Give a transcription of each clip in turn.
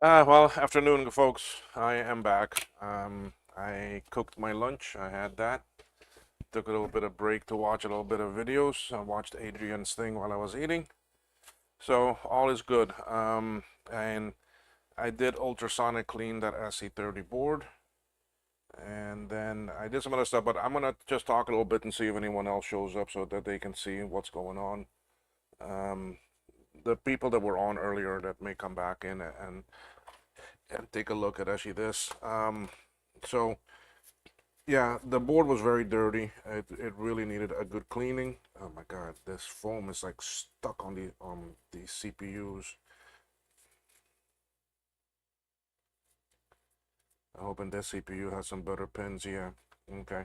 Well, afternoon, folks. I am back. I cooked my lunch. I had that. Took a little bit of break to watch a little bit of videos. I watched Adrian's thing while I was eating. So all is good. And I did ultrasonic clean that SC30 board. And then I did some other stuff, but I'm gonna just talk a little bit and see if anyone else shows up so that they can see what's going on. Um, the people that were on earlier that may come back in and take a look at actually this. So yeah, the board was very dirty. It really needed a good cleaning. Oh my God, this foam is like stuck on the CPUs. I'm hoping this CPU has some better pins. Yeah, okay.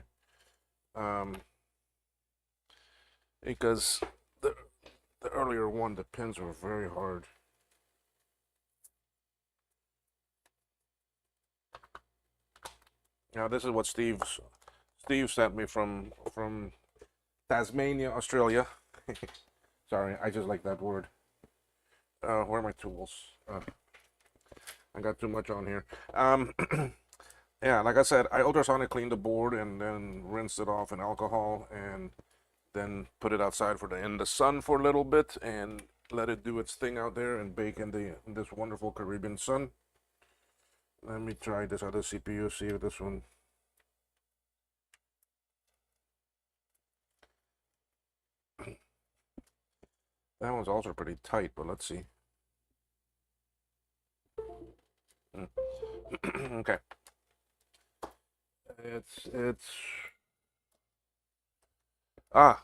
Um, because the the earlier one, the pins were very hard. Now this is what Steve sent me from Tasmania, Australia. Sorry, I just like that word. Where are my tools? I got too much on here. Um, yeah, like I said, I ultrasonic cleaned the board and then rinsed it off in alcohol and then put it outside in the sun for a little bit and let it do its thing out there and bake in this wonderful Caribbean sun. Let me try this other CPU, see if this one. That one's also pretty tight, but let's see. Mm. Okay. It's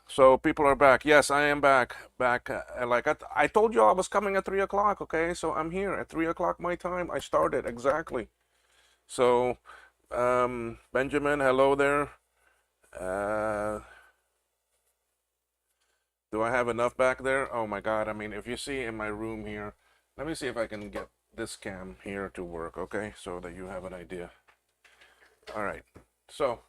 so people are back. Yes, I am back. Back. Like I told you, I was coming at 3 o'clock. Okay, so I'm here at 3 o'clock my time. I started exactly. So, Benjamin, hello there. Uh, do I have enough back there? Oh my God! I mean, if you see in my room here, let me see if I can get this cam here to work. Okay, so that you have an idea. All right. So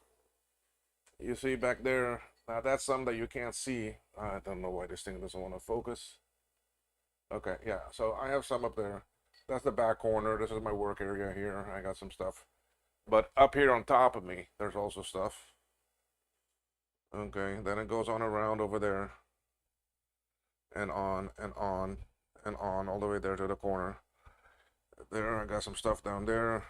you see back there. Now that's something that you can't see. I don't know why this thing doesn't want to focus. Okay, yeah. So I have some up there. That's the back corner. This is my work area here. I got some stuff. But up here on top of me, there's also stuff. Okay, then it goes on around over there and on and on and on all the way there to the corner. There, I got some stuff down there.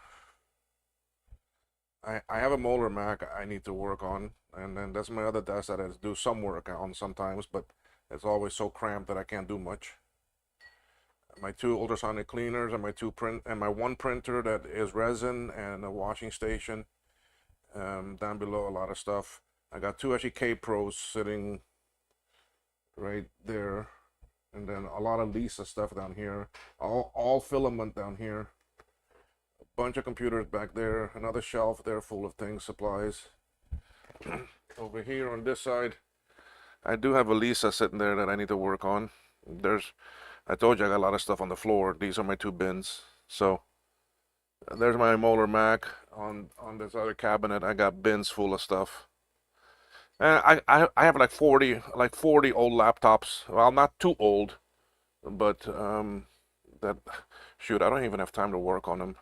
I have a Molar Mac I need to work on, and then that's my other desk that I do some work on sometimes, but it's always so cramped that I can't do much. My two ultrasonic cleaners and my two print and my one printer that is resin and a washing station. Down below a lot of stuff. I got two actually K Pros sitting right there, and then a lot of Lisa stuff down here. All filament down here. A bunch of computers back there. Another shelf there full of things, supplies. Over here on this side, I do have a Lisa sitting there that I need to work on. I told you I got a lot of stuff on the floor. These are my two bins. So there's my Molar Mac on this other cabinet. I got bins full of stuff. I have like 40 old laptops. Well, not too old, but that shoot, I don't even have time to work on them.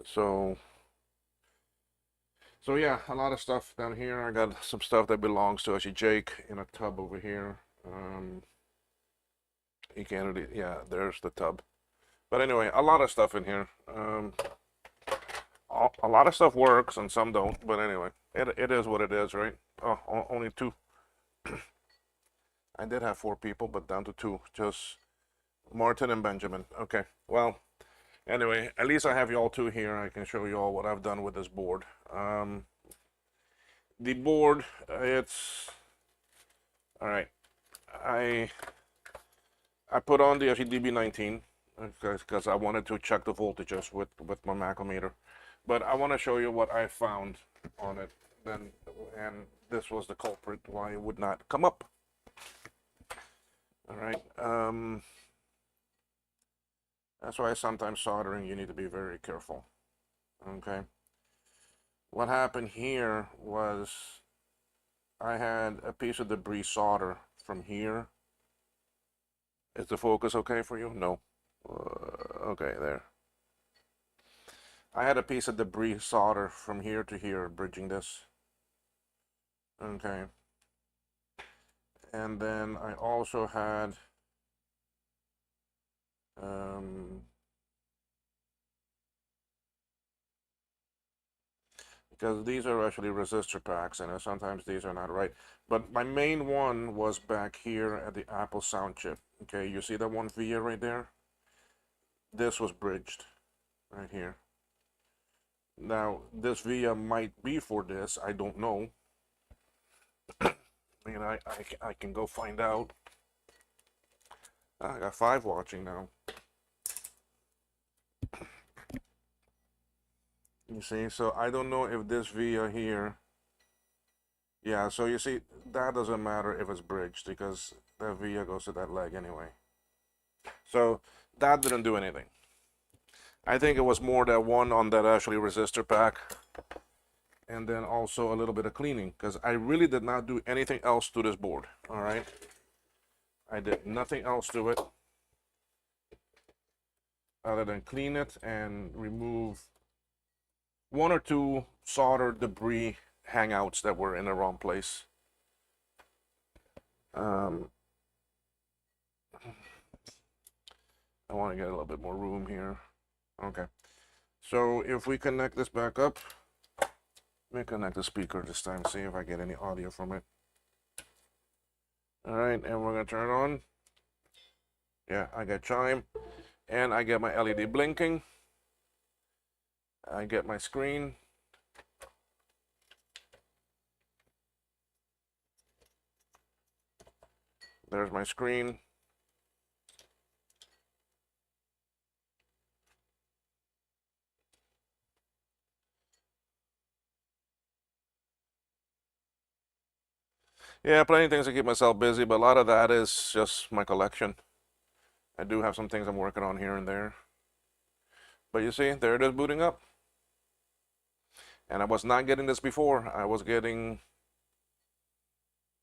So so yeah, a lot of stuff down here. I got some stuff that belongs to actually Jake in a tub over here. You can't really, yeah, there's the tub. But anyway, a lot of stuff in here. A lot of stuff works and some don't. But anyway, it is what it is, right? Oh, only two. I did have four people, but down to two. Just Martin and Benjamin. Okay. Well, anyway, at least I have you all two here. I can show you all what I've done with this board. The board, it's all right. I I put on the actually DB19 because I wanted to check the voltages with my macrometer, but I want to show you what I found on it. Then and this was the culprit why it would not come up. All right. That's why sometimes soldering you need to be very careful. Okay. What happened here was I had a piece of debris solder from here. Is the focus okay for you? No. Okay, there. I had a piece of debris solder from here to here bridging this. Okay. And then I also had because these are actually resistor packs, and sometimes these are not right. But my main one was back here at the Apple sound chip. Okay, you see that one via right there? This was bridged right here. Now, this via might be for this. I don't know. I mean, I can go find out. I got 5 watching now. You see, so I don't know if this via here. Yeah, so you see, that doesn't matter if it's bridged because that via goes to that leg anyway. So that didn't do anything. I think it was more that one on that actually resistor pack, and then also a little bit of cleaning because I really did not do anything else to this board. All right, I did nothing else to it other than clean it and remove 1 or 2 solder debris hangouts that were in the wrong place. I want to get a little bit more room here. Okay, so if we connect this back up, let me connect the speaker this time, see if I get any audio from it. All right, and we're gonna turn it on. Yeah, I get chime, and I get my LED blinking. I get my screen. There's my screen. Yeah, plenty of things to keep myself busy, but a lot of that is just my collection. I do have some things I'm working on here and there. But you see, there it is booting up. And I was not getting this before. I was getting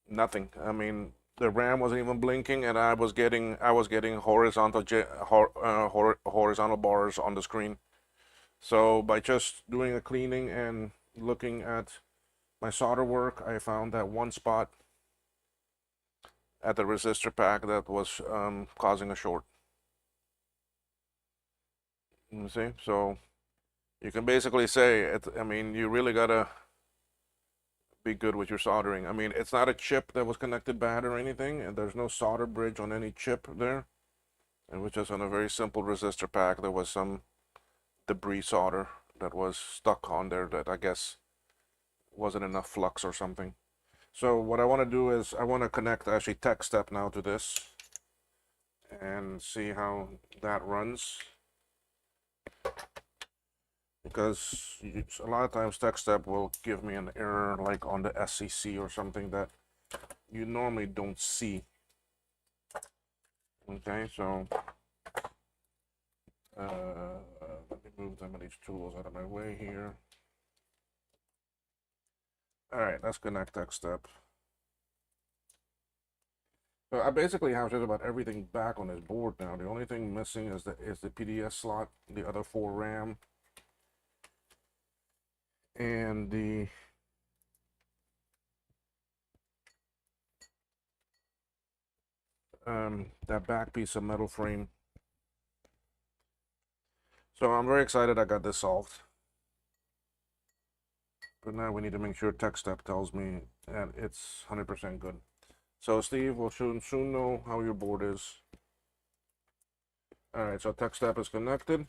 nothing. I mean, the RAM wasn't even blinking, and I was getting horizontal horizontal bars on the screen. So by just doing a cleaning and looking at my solder work, I found that one spot at the resistor pack that was causing a short. You see, so you can basically say it. I mean, you really gotta be good with your soldering. I mean, it's not a chip that was connected bad or anything, and there's no solder bridge on any chip there. It was just on a very simple resistor pack. There was some debris solder that was stuck on there that I guess wasn't enough flux or something. So what I want to do is I want to connect actually TechStep now to this and see how that runs, because a lot of times TechStep will give me an error like on the SCC or something that you normally don't see. Okay, so let me move some of these tools out of my way here. All right, let's connect TechStep. So I basically have just about everything back on this board now. The only thing missing is the PDS slot, the other 4 RAM, and that back piece of metal frame. So I'm very excited I got this solved. But now we need to make sure TechStep tells me that it's 100% good. So Steve, we'll soon know how your board is. All right, so TechStep is connected.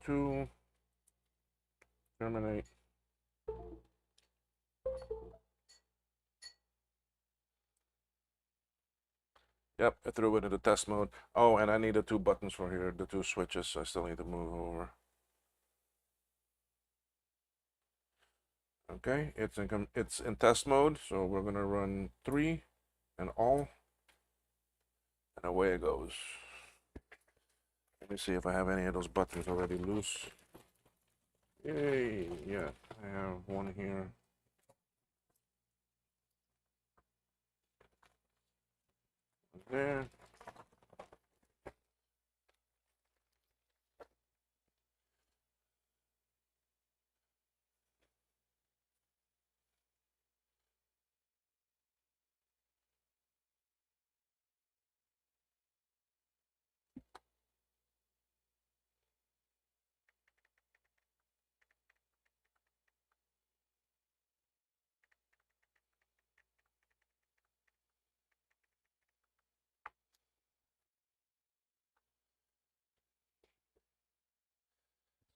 To terminate. Yep, I threw it into test mode. Oh, and I need the 2 buttons for here, the 2 switches. I still need to move over. Okay, it's in test mode, so we're gonna run 3 and all, and away it goes. Let me see if I have any of those buttons already loose. Yay, yeah, I have one here. There.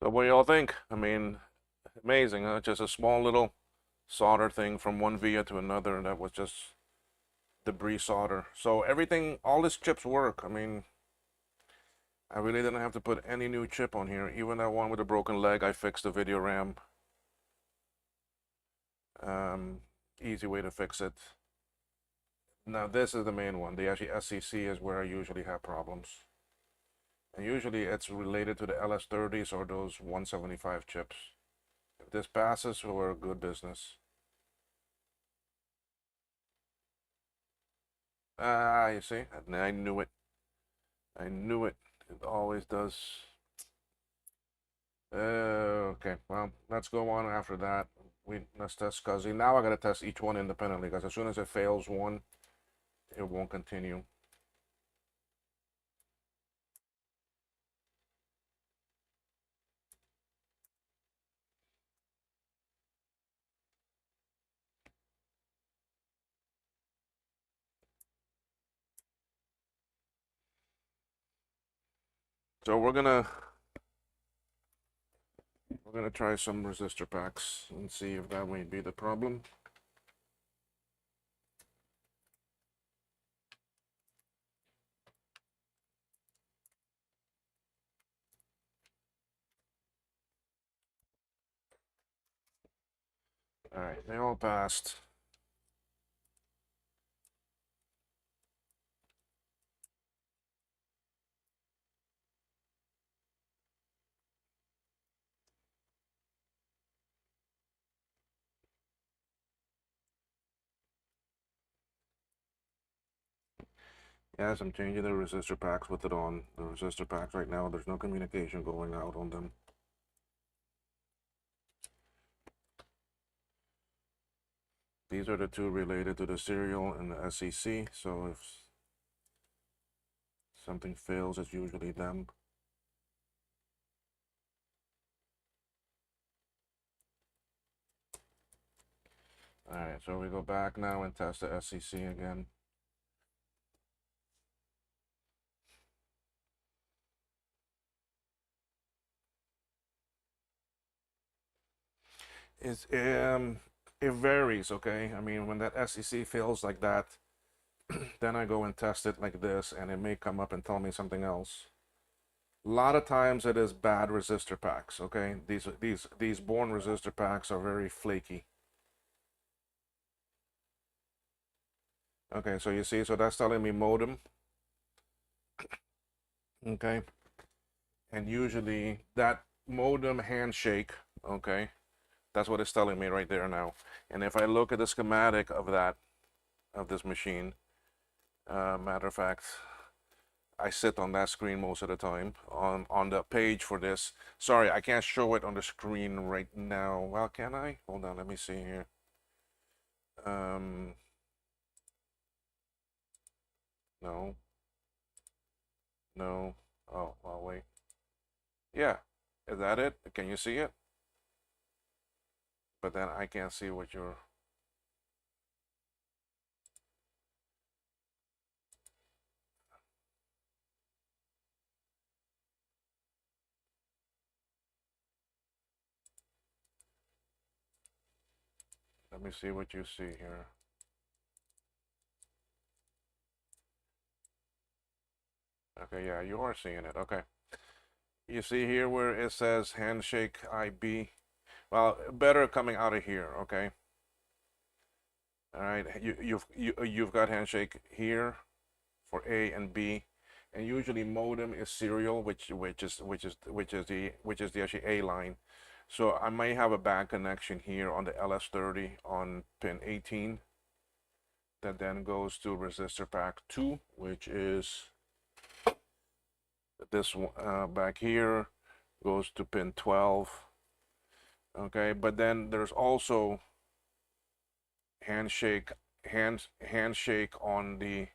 So what do y'all think? I mean, amazing, huh? Just a small little solder thing from one via to another, and that was just debris solder. So everything, all these chips work. I mean, I really didn't have to put any new chip on here. Even that one with a broken leg, I fixed the video RAM. Easy way to fix it. Now this is the main one. The actually SCC is where I usually have problems. And usually it's related to the LS30s or those 175 chips. If this passes, we're good business. Ah, you see? I knew it. I knew it. It always does. Okay, well, let's go on after that. Let's test Scuzzy. Now I gotta test each one independently because as soon as it fails one, it won't continue. So we're gonna try some resistor packs and see if that might be the problem. All right, they all passed. Yes, I'm changing the resistor packs with it on. The resistor packs right now, there's no communication going out on them. These are the two related to the serial and the SCC, so if something fails, it's usually them. Alright, so we go back now and test the SCC again. It varies, okay? I mean, when that SCC fails like that, then I go and test it like this, and it may come up and tell me something else. A lot of times it is bad resistor packs, okay? These Born resistor packs are very flaky. Okay, so you see, so that's telling me modem. Okay. And usually that modem handshake, okay, that's what it's telling me right there now. And if I look at the schematic of that, of this machine, matter of fact, I sit on that screen most of the time on the page for this. Sorry, I can't show it on the screen right now. Well, can I? Hold on, let me see here. No. No. Oh, well, wait. Yeah. Is that it? Can you see it? But then I can't see what you're... Let me see what you see here. Okay, yeah, you are seeing it. Okay. You see here where it says handshake IB. Well, better coming out of here, okay? All right, you've got handshake here for A and B, and usually modem is serial, which is the actually A line. So I may have a bad connection here on the LS30 on pin 18 that then goes to resistor pack 2, which is this one back here, goes to pin 12. Okay, but then there's also handshake on the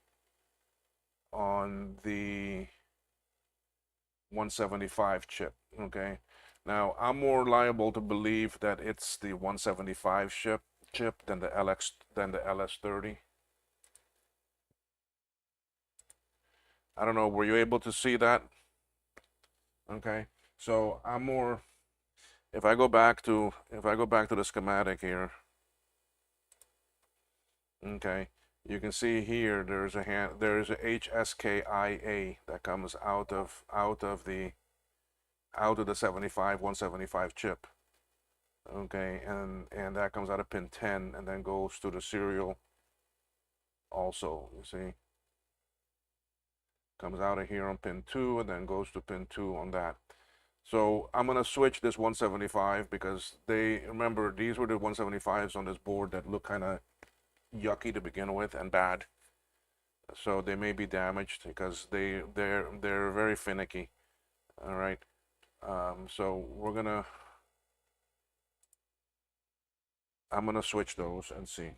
175 chip. Okay, now I'm more liable to believe that it's the 175 chip than the LS30. I don't know, were you able to see that? Okay, so I'm more, if I go back to the schematic here, okay, you can see here there's a HSKIA that comes out of the 175 chip. Okay, and that comes out of pin 10 and then goes to the serial also, you see. Comes out of here on pin 2 and then goes to pin 2 on that. So I'm going to switch this 175 because remember, these were the 175s on this board that look kind of yucky to begin with and bad. So they may be damaged because they're very finicky. All right. So I'm gonna switch those and see.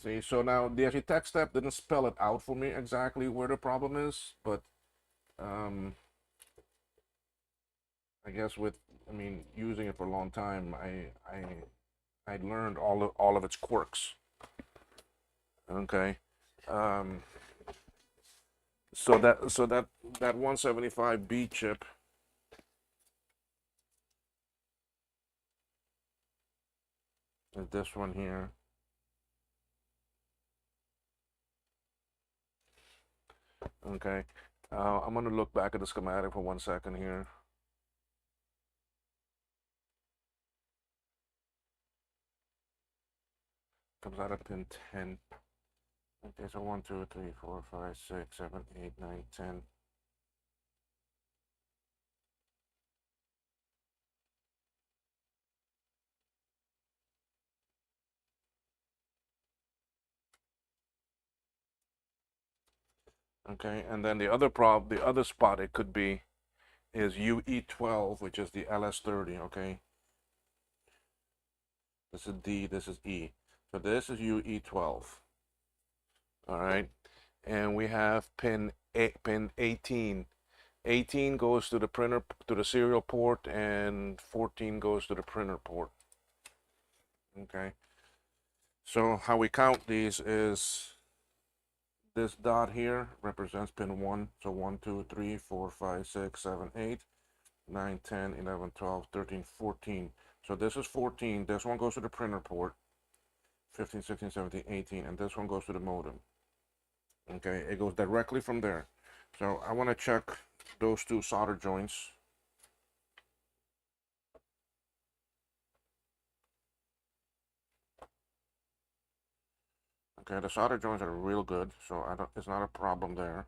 See, so now the actually tech step didn't spell it out for me exactly where the problem is, but I guess using it for a long time, I learned all of its quirks. Okay, so that 175B chip is this one here. Okay, I'm gonna look back at the schematic for 1 second here. Comes out of pin 10. Okay, so 1, 2, 3, 4, 5, 6, 7, 8, 9, 10. Okay, and then the other spot it could be is UE12, which is the LS30. Okay, this is D, this is E, so this is UE12. All right, and we have pin 18. 18 goes to the printer, to the serial port, and 14 goes to the printer port. Okay, so how we count these is this dot here represents pin 1. So 1, 2, 3, 4, 5, 6, 7, 8, 9, 10, 11, 12, 13, 14. So this is 14. This one goes to the printer port. 15, 16, 17, 18. And this one goes to the modem. Okay, it goes directly from there. So I want to check those two solder joints. Okay, the solder joints are real good, so it's not a problem there.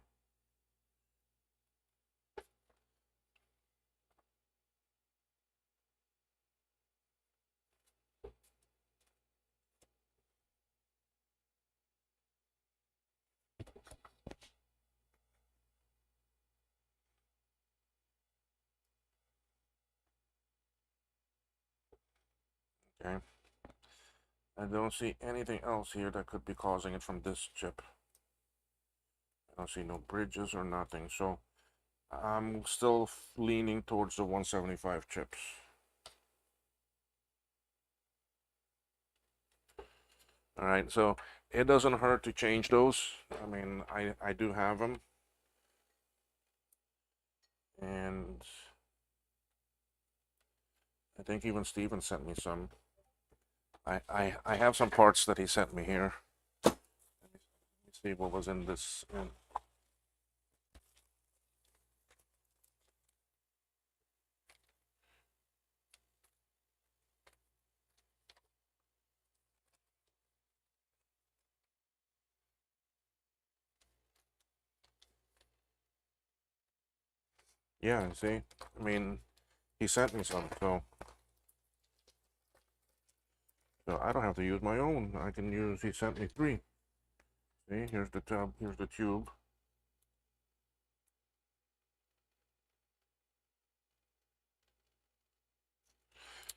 Okay. I don't see anything else here that could be causing it from this chip. I don't see no bridges or nothing, so I'm still leaning towards the 175 chips. All right, so it doesn't hurt to change those. I mean, I do have them, and I think even Steven sent me some. I have some parts that he sent me here. Let me see what was in this. Yeah, see, I mean, he sent me some, so I don't have to use my own. I can use. He sent me 3. See, here's the tub. Here's the tube.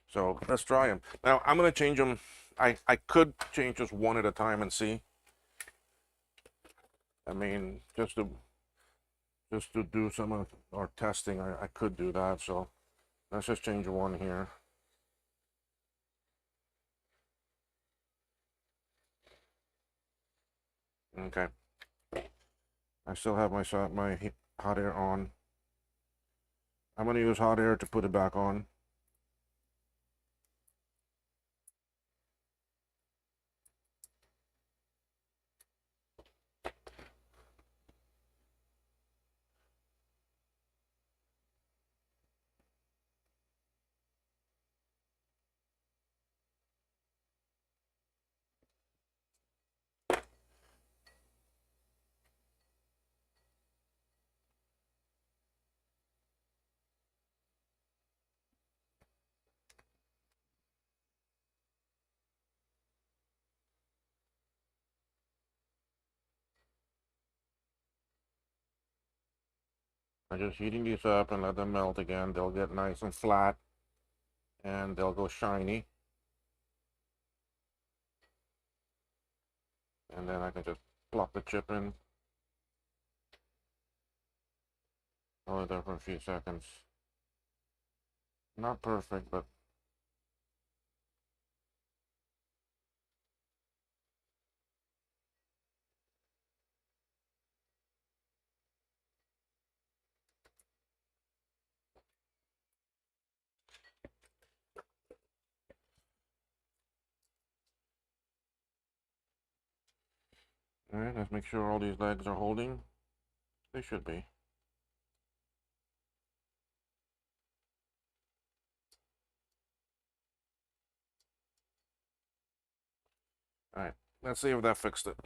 So let's try them. Now I'm gonna change them. I could change just one at a time and see. I mean, just to do some of our testing, I could do that. So let's just change one here. Okay. I still have my hot air on. I'm gonna use hot air to put it back on. I'm just heating these up and let them melt again. They'll get nice and flat, and they'll go shiny. And then I can just plop the chip in. Hold it there for a few seconds. Not perfect, but all right. Let's make sure all these legs are holding. They should be. All right. Let's see if that fixed it.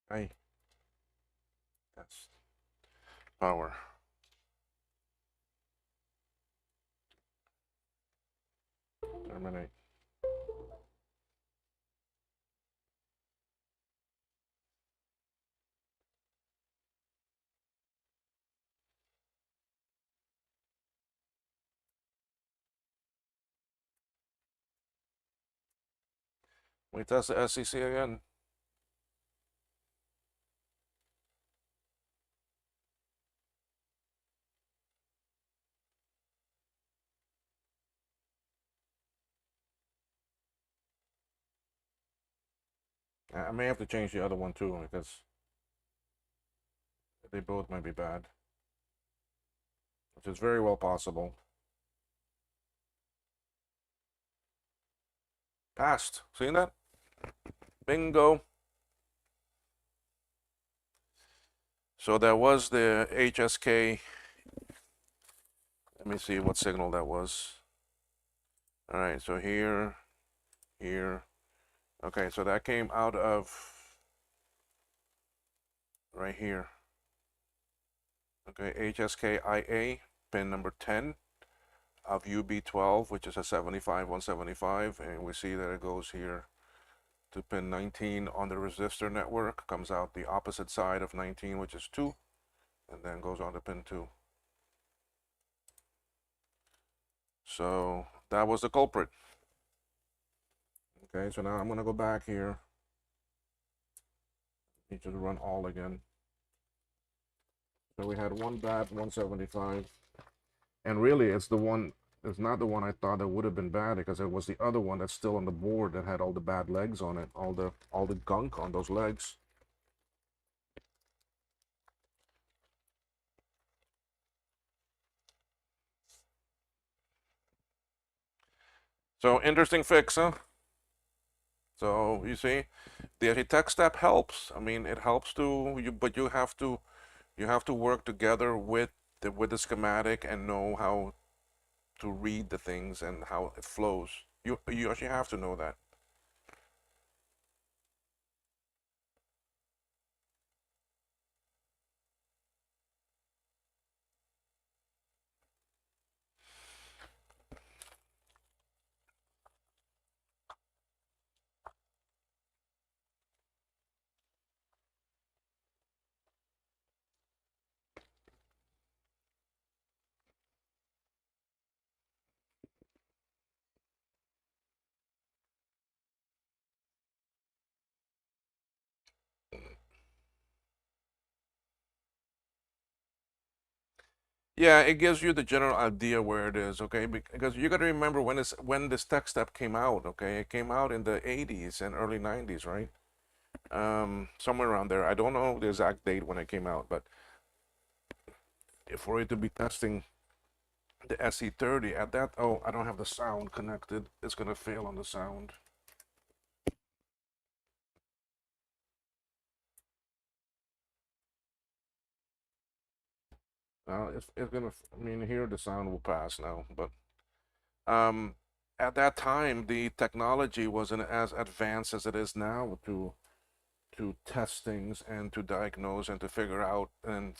Hey, that's power. Terminate. We test the SCC again. I may have to change the other one too because they both might be bad, which is very well possible. Passed. Seen that? Bingo. So that was the HSK. Let me see what signal that was. All right, so here. Okay, so that came out of right here. Okay, HSK-IA, pin number 10 of UB12, which is a 75-175, and we see that it goes here to pin 19 on the resistor network, comes out the opposite side of 19, which is 2, and then goes on to pin 2. So that was the culprit. Okay, so now I'm going to go back here. Need to run all again. So we had one bad 175, and really it's not the one I thought that would have been bad, because it was the other one that's still on the board that had all the bad legs on it, all the gunk on those legs. So interesting fix, huh? So you see, the tech step helps. I mean, it helps to you, but you have to work together with the schematic and know how to read the things and how it flows. You actually have to know that. Yeah, it gives you the general idea where it is, okay? Because you got to remember when this tech step came out, okay? It came out in the 80s and early 90s, right? Somewhere around there. I don't know the exact date when it came out, but for it to be testing the SE30 at that, oh, I don't have the sound connected. It's gonna fail on the sound. It's gonna. I mean, here the sound will pass now, but um, at that time the technology wasn't as advanced as it is now to test things and to diagnose and to figure out and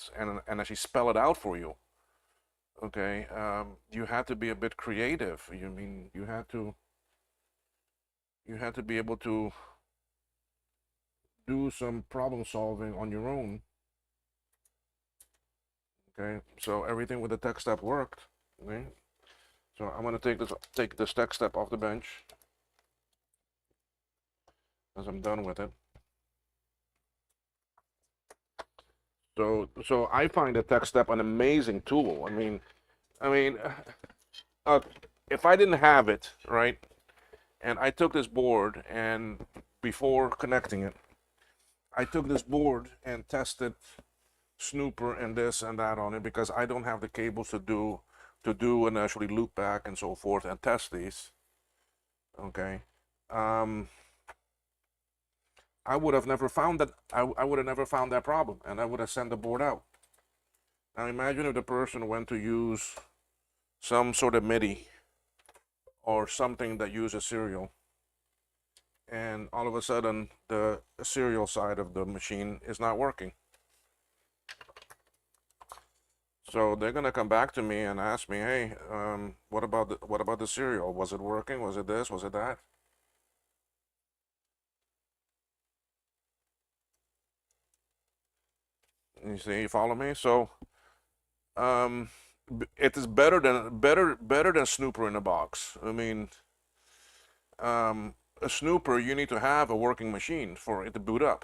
actually spell it out for you. Okay, you had to be a bit creative. You mean you had to be able to do some problem solving on your own. Okay, so everything with the tech step worked. Okay, so I'm gonna take this tech step off the bench as I'm done with it. So I find the tech step an amazing tool. I mean, uh, if I didn't have it, right, and I took this board and before connecting it, I took this board and tested Snooper and this and that on it because I don't have the cables to do and actually loop back and so forth and test these. Okay. Um, I would have never found that. I would have never found that problem, and I would have sent the board out. Now imagine if the person went to use some sort of MIDI or something that uses serial, and all of a sudden the serial side of the machine is not working. So they're gonna come back to me and ask me, hey, what about the serial? Was it working? Was it this? Was it that? You see, you follow me? So um, it is better than Snooper in a box. I mean, a Snooper you need to have a working machine for it to boot up.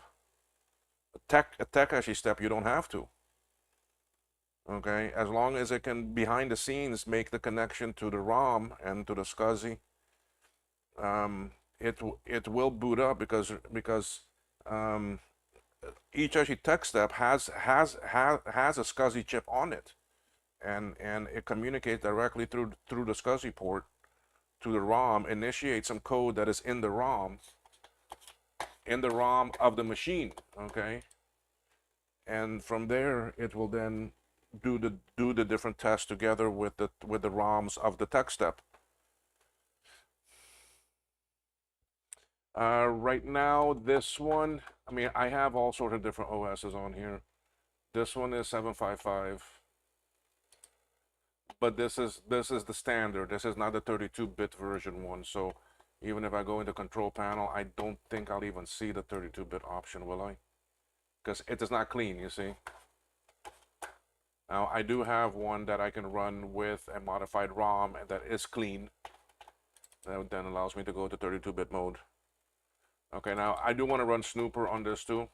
A tech actually step you don't have to. Okay, as long as it can behind the scenes make the connection to the ROM and to the SCSI, um, it will boot up because um, each actually tech step has a SCSI chip on it, and it communicates directly through the SCSI port to the ROM, initiate some code that is in the ROM of the machine. Okay, and from there it will then do the different tests together with the ROMs of the tech step. Right now, this one, I mean, I have all sorts of different OSs on here. This one is 755, but this is the standard. This is not the 32-bit version one. So even if I go into control panel, I don't think I'll even see the 32-bit option, will I? Because it is not clean, you see. Now I do have one that I can run with a modified ROM and that is clean. That then allows me to go to 32-bit mode. Okay, now I do want to run Snooper on this too.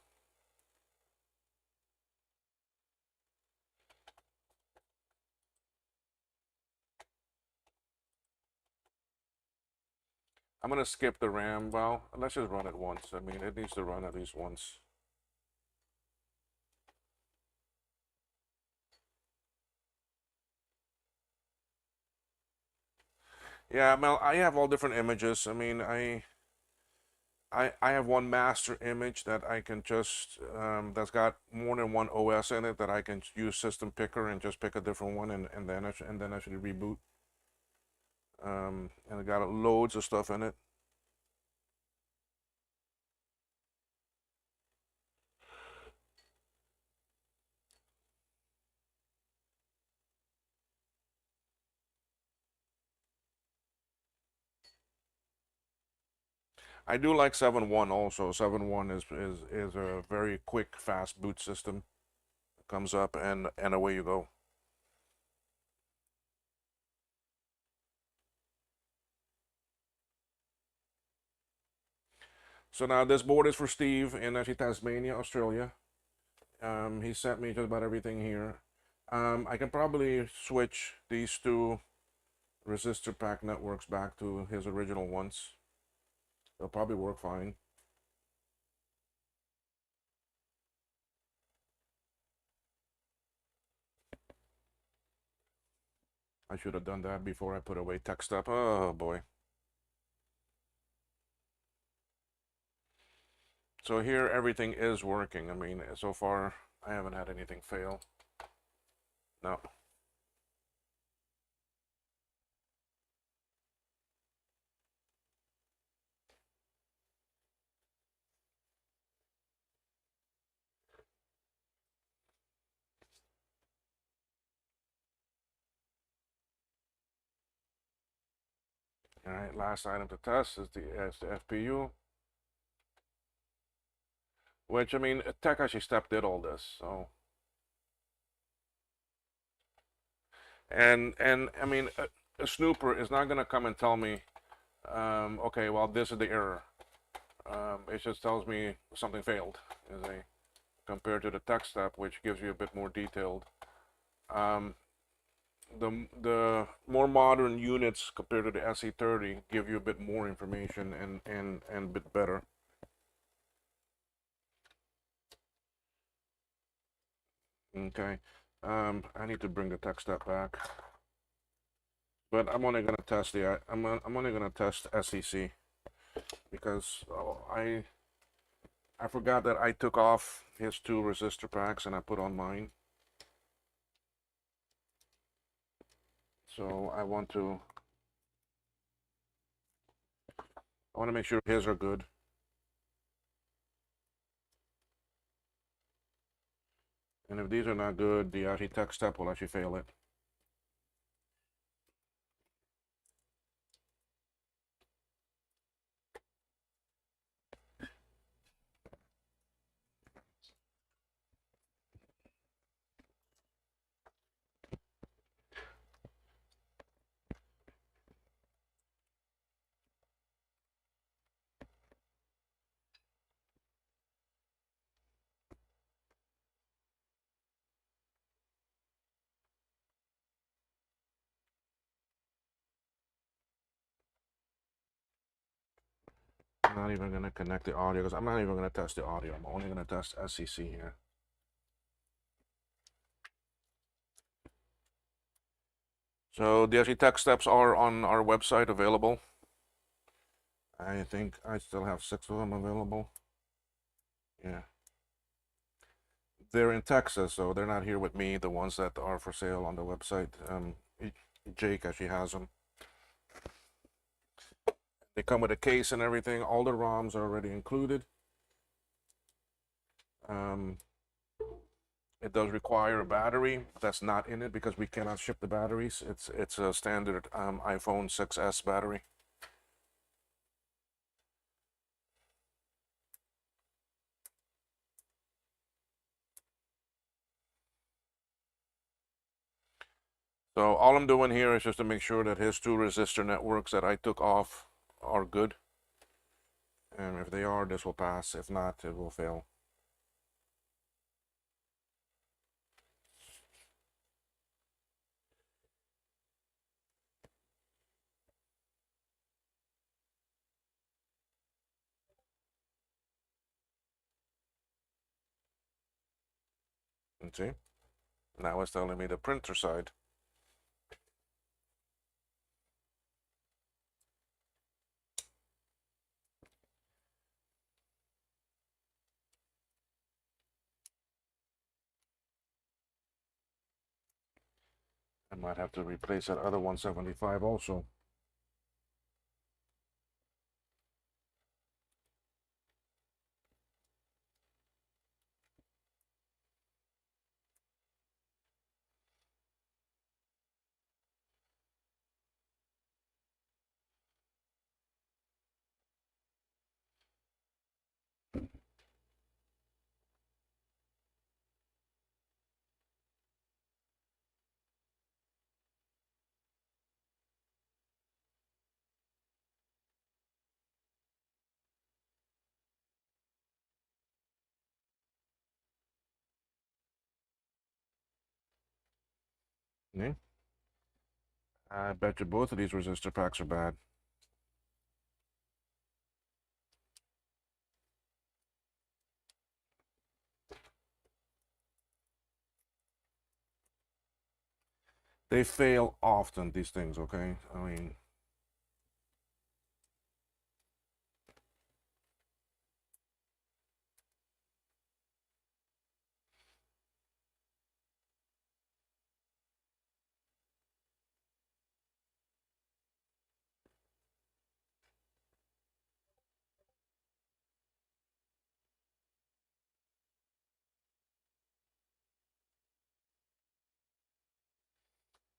I'm gonna skip the RAM. Well, let's just run it once. I mean, it needs to run at least once. Yeah, Mel, I have all different images. I mean, I have one master image that I can just that's got more than one OS in it that I can use System Picker and just pick a different one and then actually reboot. And it got loads of stuff in it. I do like 7.1 also. 7.1 is a very quick, fast boot system. It comes up and away you go. So now this board is for Steve in actually Tasmania, Australia. He sent me just about everything here. I can probably switch these two resistor pack networks back to his original ones. They'll probably work fine. I should have done that before I put away tech stuff. Oh boy. So here everything is working. I mean, so far I haven't had anything fail. No. All right, last item to test is the FPU, which I mean, Tech actually Step did all this, so and I mean, a snooper is not gonna come and tell me, okay, well this is the error. It just tells me something failed, is a compared to the Tech Step, which gives you a bit more detailed. Um, the more modern units compared to the SE30 give you a bit more information and a bit better. Okay. I need to bring the tech step back, but I'm only gonna test the I'm only gonna test SEC because I forgot that I took off his two resistor packs and I put on mine. So I want to make sure his are good. And if these are not good, the actually tech step will actually fail it. I'm not even gonna connect the audio because I'm not even gonna test the audio. I'm only gonna test SEC here. So the actually tech steps are on our website available. I think I still have 6 of them available. Yeah. They're in Texas, so they're not here with me. The ones that are for sale on the website, Jake actually has them. They come with a case and everything. All the ROMs are already included. Um, it does require a battery. That's not in it because we cannot ship the batteries. It's a standard iPhone 6s battery. So all I'm doing here is just to make sure that his two resistor networks that I took off are good. And if they are, this will pass. If not, it will fail. And see? Now it's telling me the printer side. I might have to replace that other 175 also. Yeah. I bet you both of these resistor packs are bad. They fail often, these things, okay? I mean,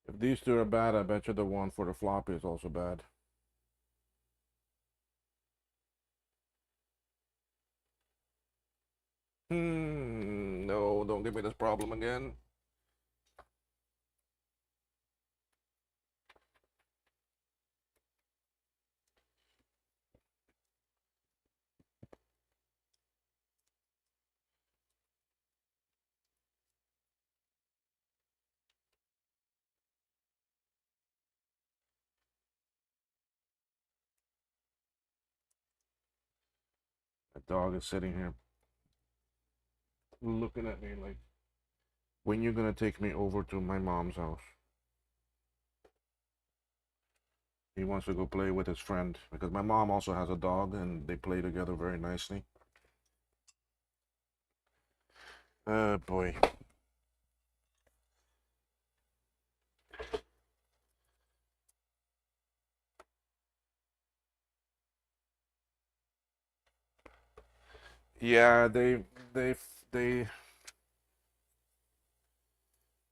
if these two are bad, I bet you the one for the floppy is also bad. No, don't give me this problem again. That dog is sitting here looking at me like, when you gonna take me over to my mom's house? He wants to go play with his friend because my mom also has a dog and they play together very nicely. Boy. Yeah, they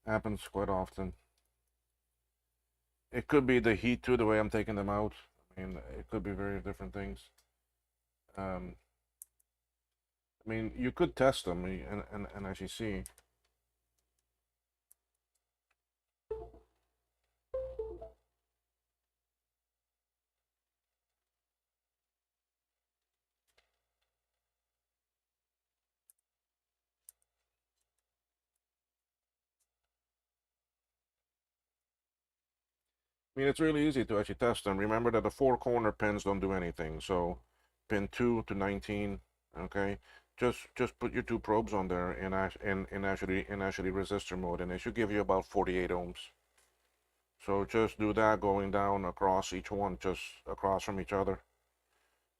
happens quite often. It could be the heat too, the way I'm taking them out. I mean, it could be very different things. Um, I mean, you could test them and actually see. I mean, it's really easy to actually test them. Remember that the four corner pins don't do anything. So, pin 2 to 19, okay? Just put your two probes on there in actually resistor mode, and it should give you about 48 ohms. So just do that going down across each one, just across from each other.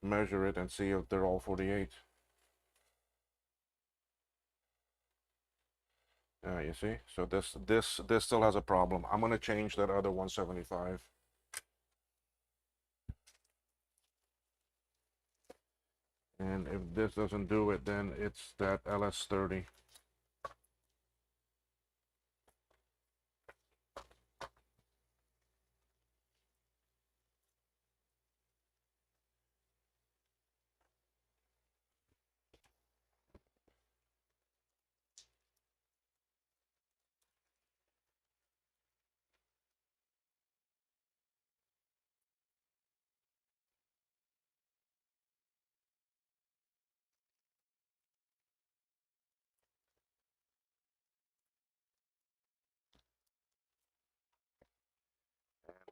Measure it and see if they're all 48. You see? So this still has a problem. I'm gonna change that other 175. And if this doesn't do it, then it's that LS30.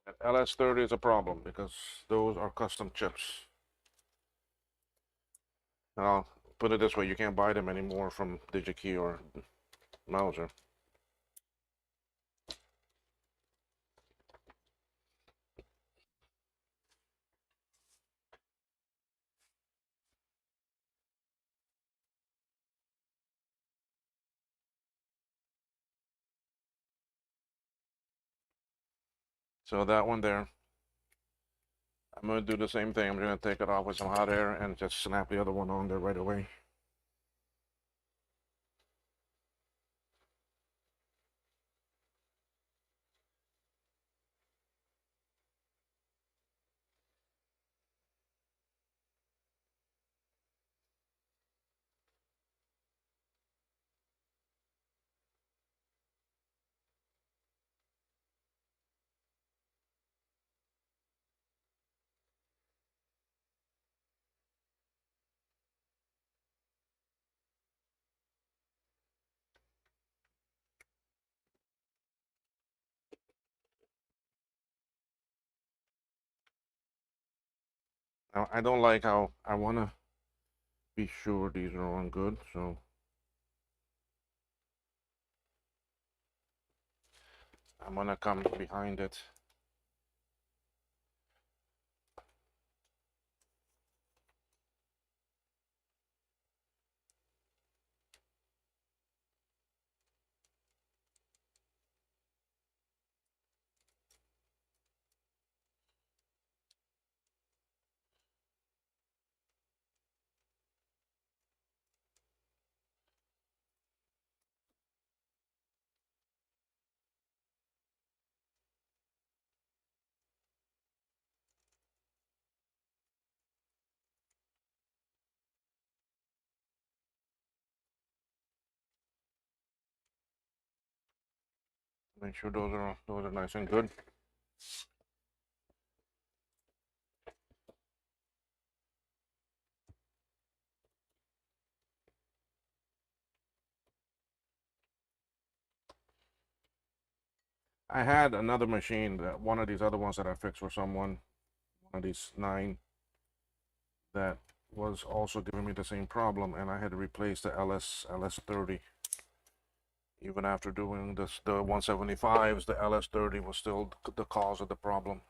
That LS30 is a problem because those are custom chips. I'll put it this way, you can't buy them anymore from DigiKey or Mauser. So that one there, I'm going to do the same thing. I'm going to take it off with some hot air and just snap the other one on there right away. Now, I don't like how I want to be sure these are on good, so I'm going to come behind it. Make sure those are nice and good. I had another machine, that one of these other ones that I fixed for someone, one of these 9, that was also giving me the same problem, and I had to replace the LS30. Even after doing this, the 175s, the LS30 was still the cause of the problem.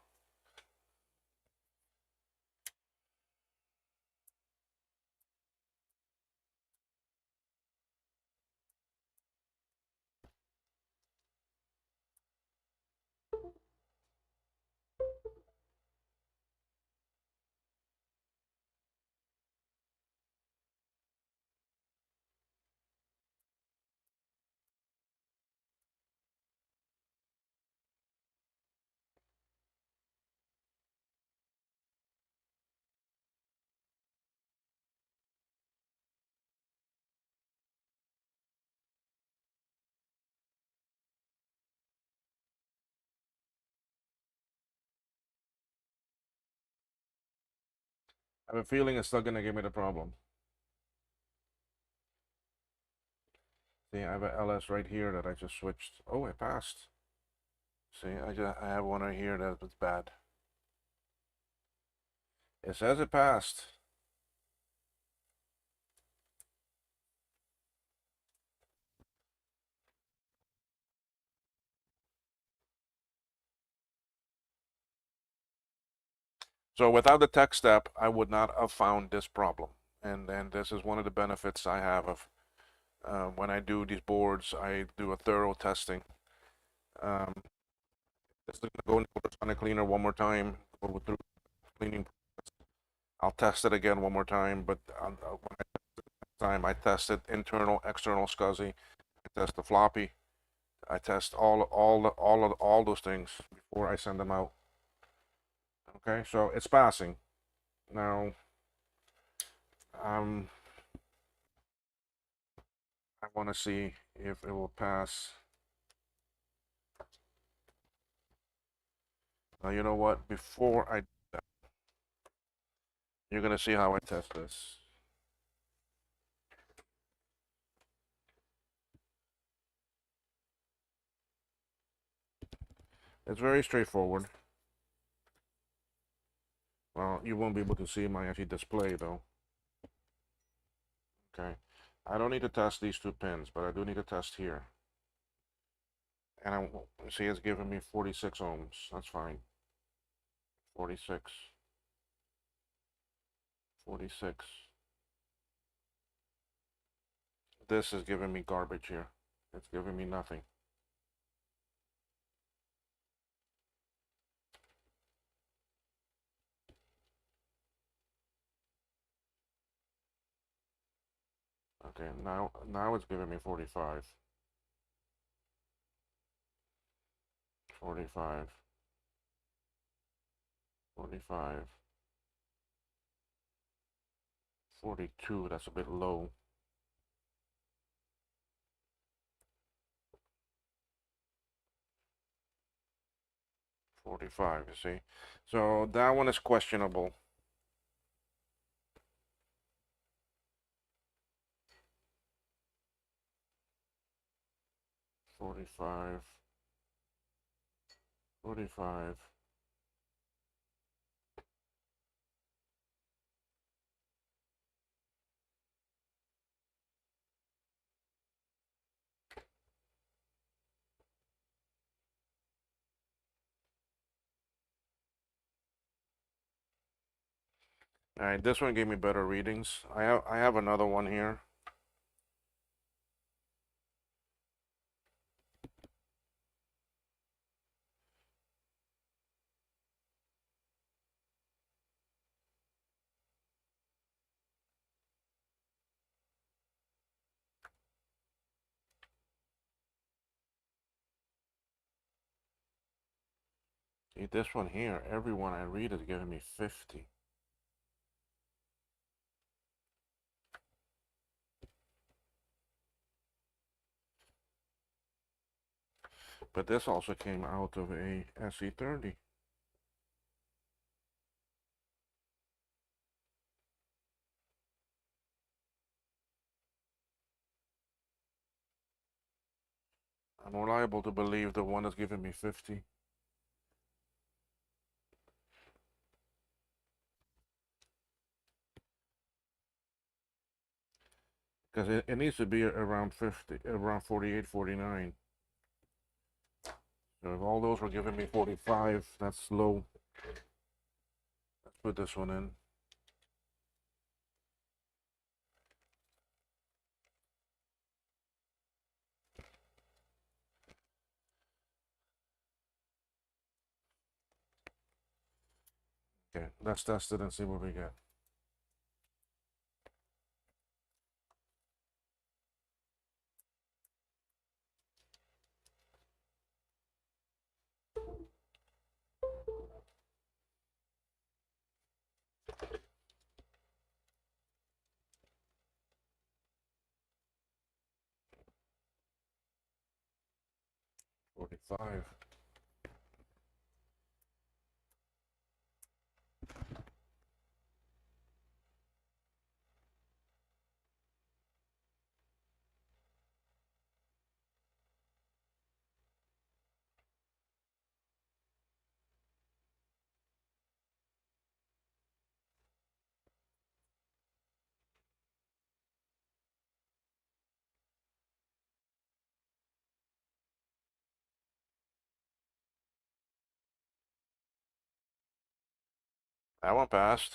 I have a feeling it's still gonna give me the problem. See, I have a LS right here that I just switched. Oh, it passed. See, I have one right here that's bad. It says it passed. So without the tech step, I would not have found this problem. And this is one of the benefits I have of when I do these boards, I do a thorough testing. Um, just gonna go into ultrasonic cleaner one more time, go through cleaning. I'll test it again one more time, but when I time I tested internal, external SCSI, I test the floppy, I test all those things before I send them out. Okay, so it's passing. Now, um, I want to see if it will pass. Now, you know what? Before I, you're gonna see how I test this. It's very straightforward. Well, you won't be able to see my actual display though. Okay, I don't need to test these 2 pins, but I do need to test here. And I see it's giving me 46 ohms. That's fine. 46. 46. This is giving me garbage here. It's giving me nothing. Okay, now it's giving me 45. 45. 45. 42, that's a bit low. 45, you see. So that one is questionable. $45. $45. All right, this one gave me better readings. I have another one here. See, this one here, everyone I read is giving me 50. But this also came out of a SE30. I'm more liable to believe the one that's giving me 50. Because it needs to be around 50, around 48, 49. So if all those were giving me 45, that's low. Let's put this one in. Okay, let's test it and see what we get. $45. That one passed.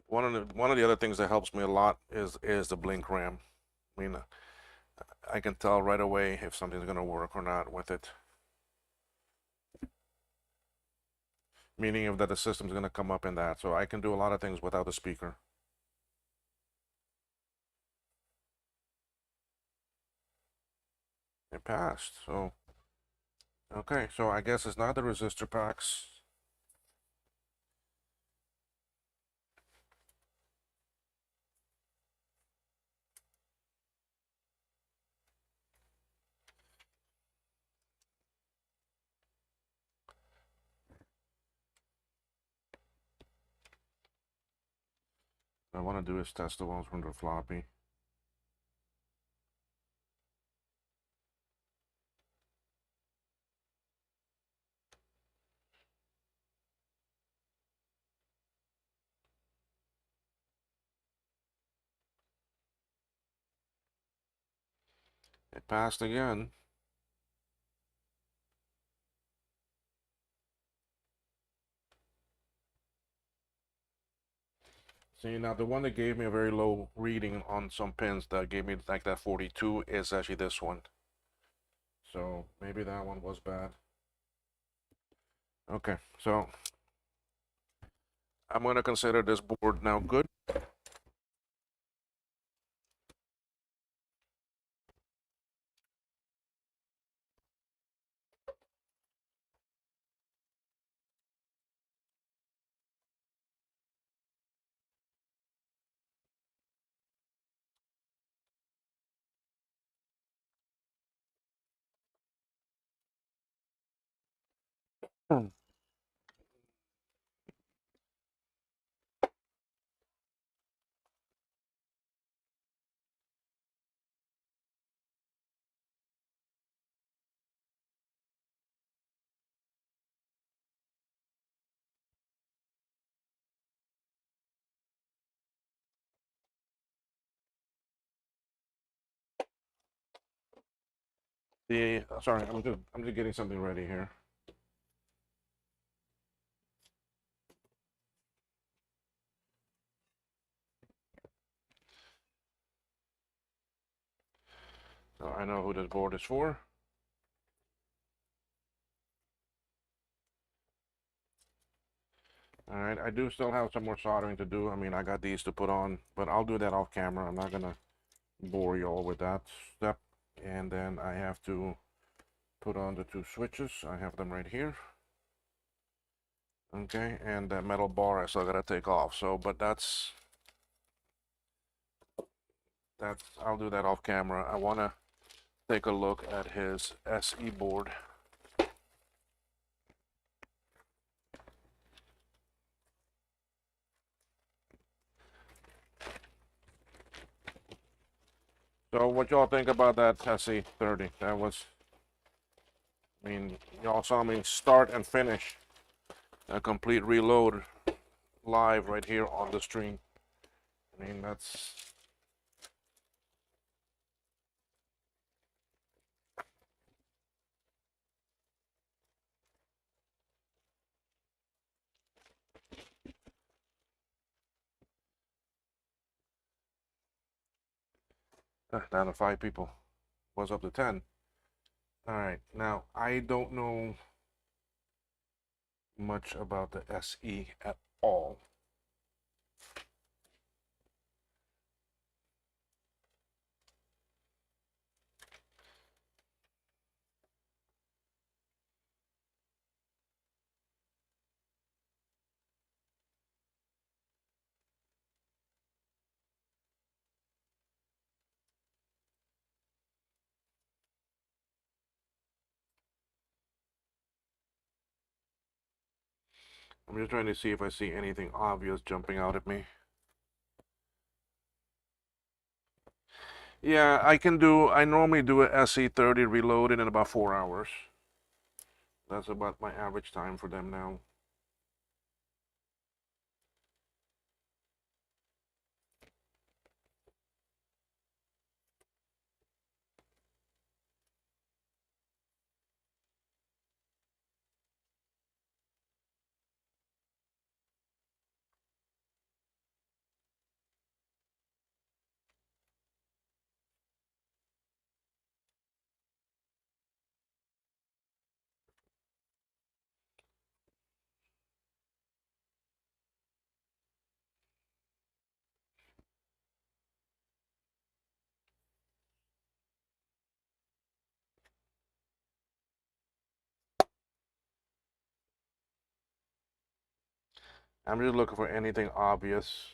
One of the other things that helps me a lot is the blink RAM. I mean, I can tell right away if something's gonna work or not with it. Meaning if that the system's gonna come up in that, so I can do a lot of things without the speaker. It passed. So okay, so I guess it's not the resistor packs. What I want to do is test the ones from the floppy. It passed again. See, now the one that gave me a very low reading on some pins that gave me like that 42 is actually this one. So maybe that one was bad. Okay, so I'm going to consider this board now good. Hmm. Sorry, I'm just getting something ready here. So I know who this board is for. All right, I do still have some more soldering to do. I mean, I got these to put on, but I'll do that off camera. I'm not gonna bore you all with that step. And then I have to put on the two switches. I have them right here. Okay, and that metal bar I still gotta take off. So, but that's I'll do that off camera. I wanna take a look at his SE board. So what y'all think about that SE30? That was, I mean, y'all saw me start and finish a complete reload live right here on the stream. I mean, that's down to 5 people. Was up to 10. All right, now I don't know much about the SE at all. I'm just trying to see if I see anything obvious jumping out at me. Yeah, I normally do a SE30 reloaded in about 4 hours. That's about my average time for them now. I'm just looking for anything obvious.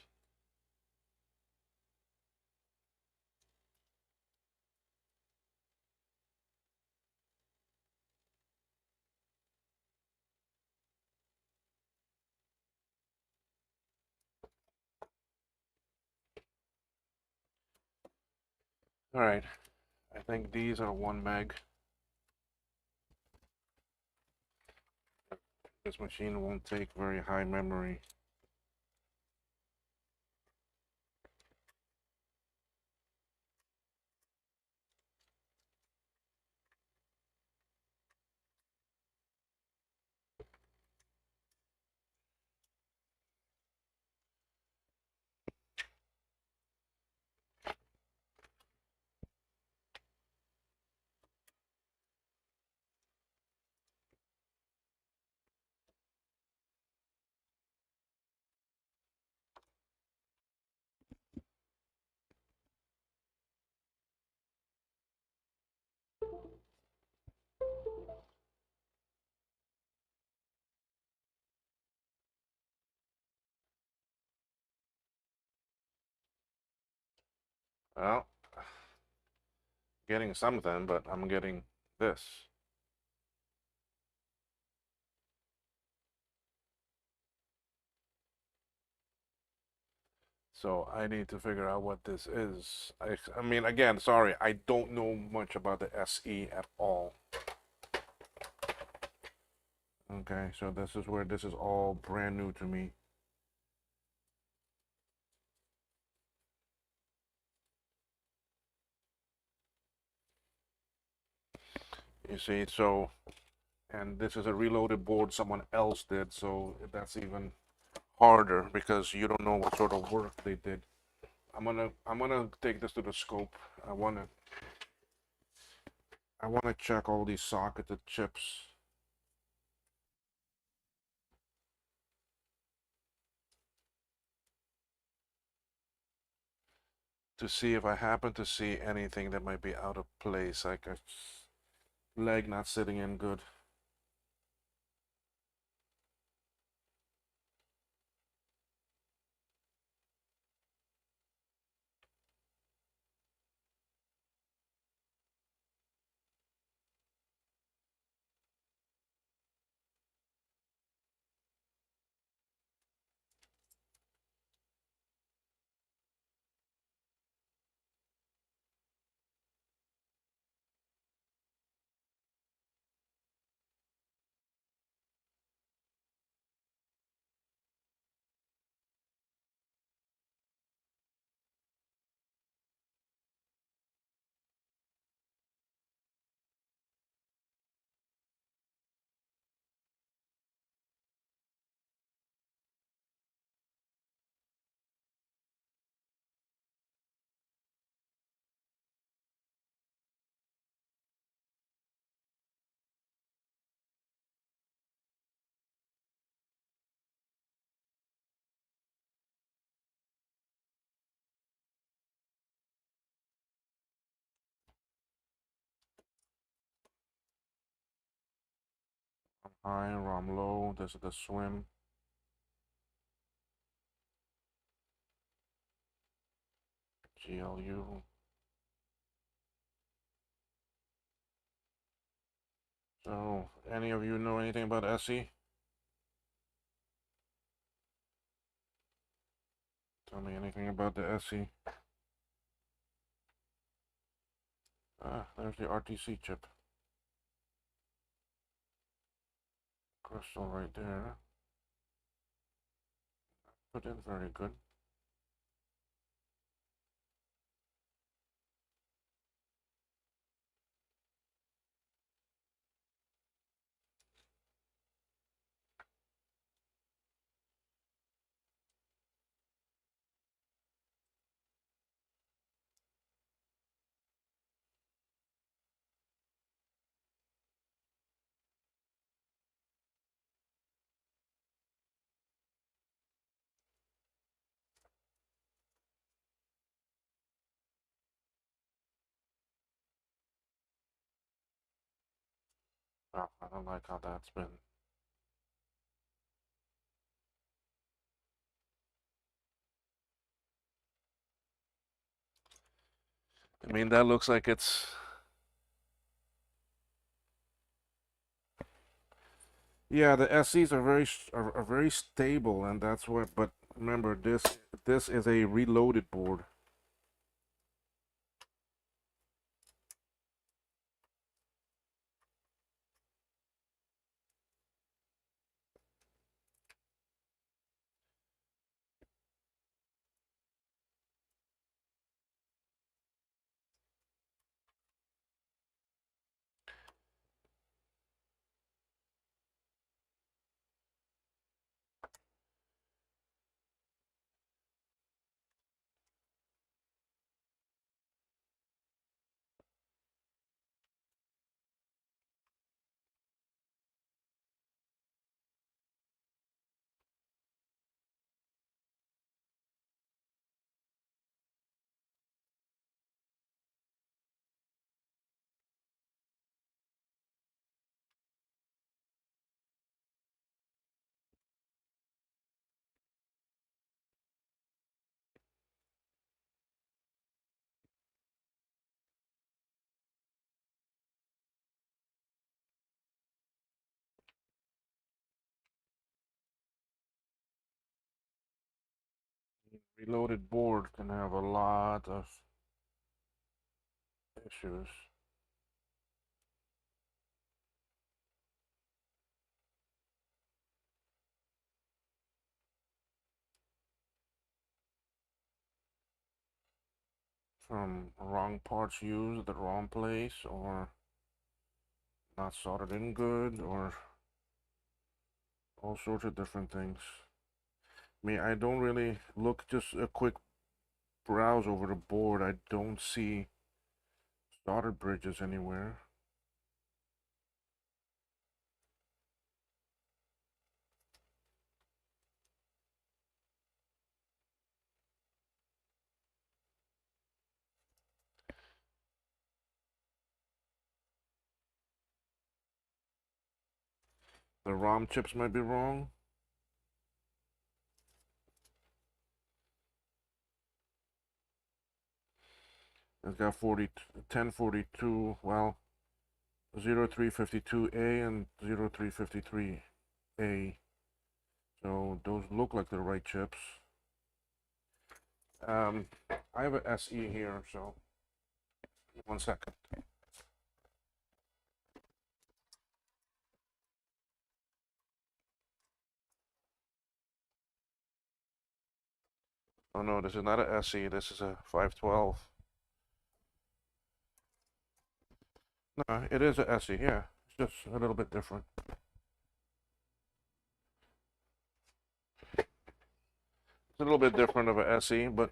All right, I think these are 1 meg. This machine won't take very high memory. Well, getting something, but I'm getting this. So I need to figure out what this is. I mean, again, sorry, I don't know much about the SE at all. Okay, so this is where this is all brand new to me. You see, so, and this is a reloaded board someone else did, so that's even harder because you don't know what sort of work they did. I'm gonna take this to the scope. I wanna check all these socketed chips. To see if I happen to see anything that might be out of place, like a leg not sitting in good. High, ROM low. This is the swim. GLU. So, any of you know anything about SE? Tell me anything about the SE. Ah, there's the RTC chip. Crystal right there. Put in very good. Oh, I don't like how that's been. I mean, that looks like it's. Yeah, the SEs are very stable, and that's what. But remember, this is a reloaded board. Reloaded board can have a lot of issues. From wrong parts used at the wrong place, or not soldered in good, or all sorts of different things. I mean, I don't really look, just a quick browse over the board. I don't see soldered bridges anywhere. The ROM chips might be wrong. It's got 1042, well, 0352A and 0353A. So those look like the right chips. I have an SE here, so 1 second. Oh no, this is not a SE, this is a 512. No, it is a SE, yeah. It's just a little bit different. It's a little bit different of a SE, but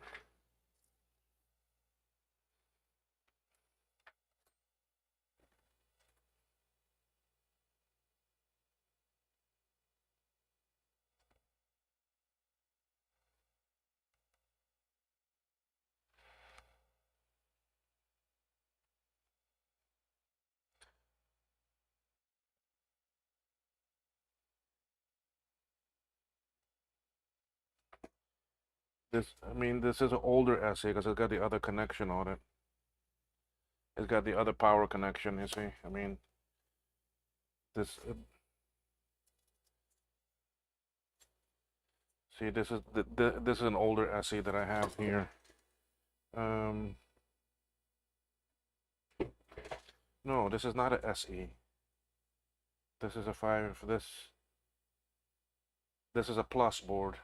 this is an older SE because it's got the other connection on it. It's got the other power connection, you see. I mean, this, see, this is an older SE that I have here. No, this is not a SE. This is a 5, this is a plus board.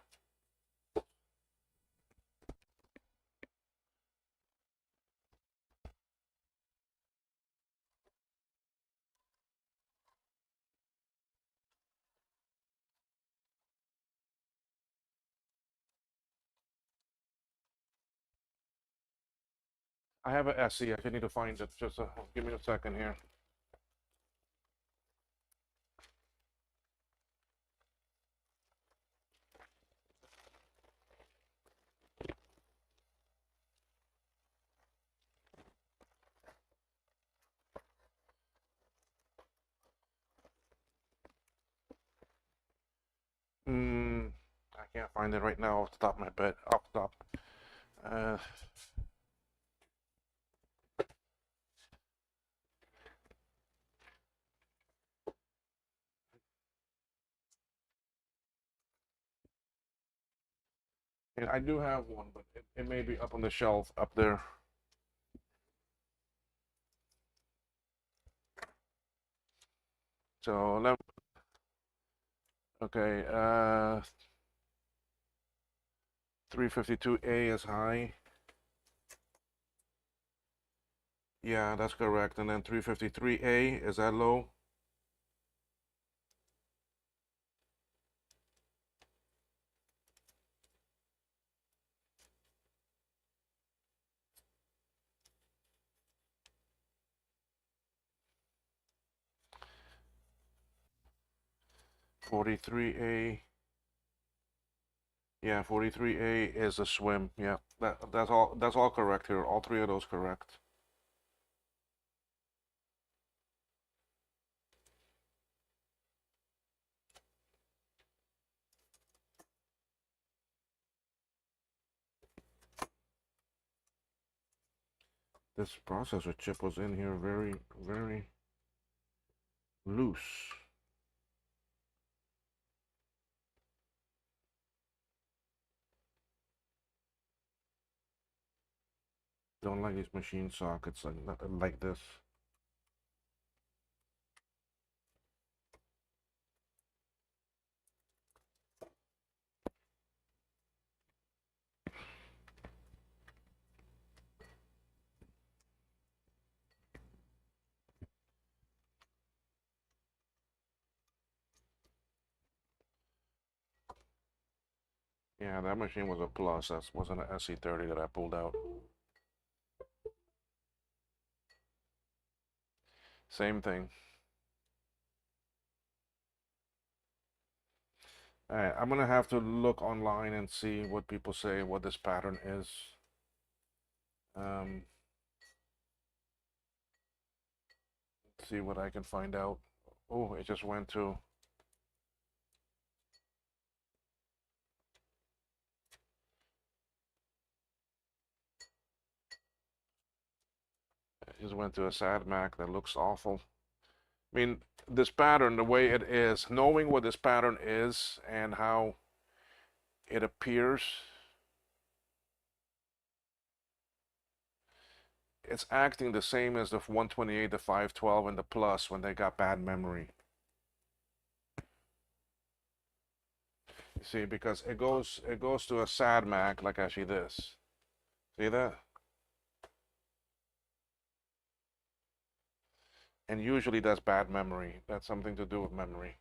I have a SE. I need to find it. Just give me a second here. I can't find it right now off the top of my bed. Off the top. Uh, and I do have one, but it may be up on the shelf up there. So let okay. 352A is high. Yeah, that's correct. And then 353A, is that low? .43A. Yeah, 43A is a swim. Yeah, that's all correct here. All three of those correct. This processor chip was in here very, very loose. Don't like these machine sockets like this. Yeah, that machine was a plus. That wasn't an SC30 that I pulled out. Same thing. All right, I'm gonna have to look online and see what people say, what this pattern is. Um, see what I can find out. Oh, it just went to. It just went to a SADMAC that looks awful. I mean, this pattern, the way it is, knowing what this pattern is and how it appears, it's acting the same as the 128, the 512, and the Plus when they got bad memory. You see, because it goes to a SADMAC like actually this. See that? And usually that's bad memory. That's something to do with memory.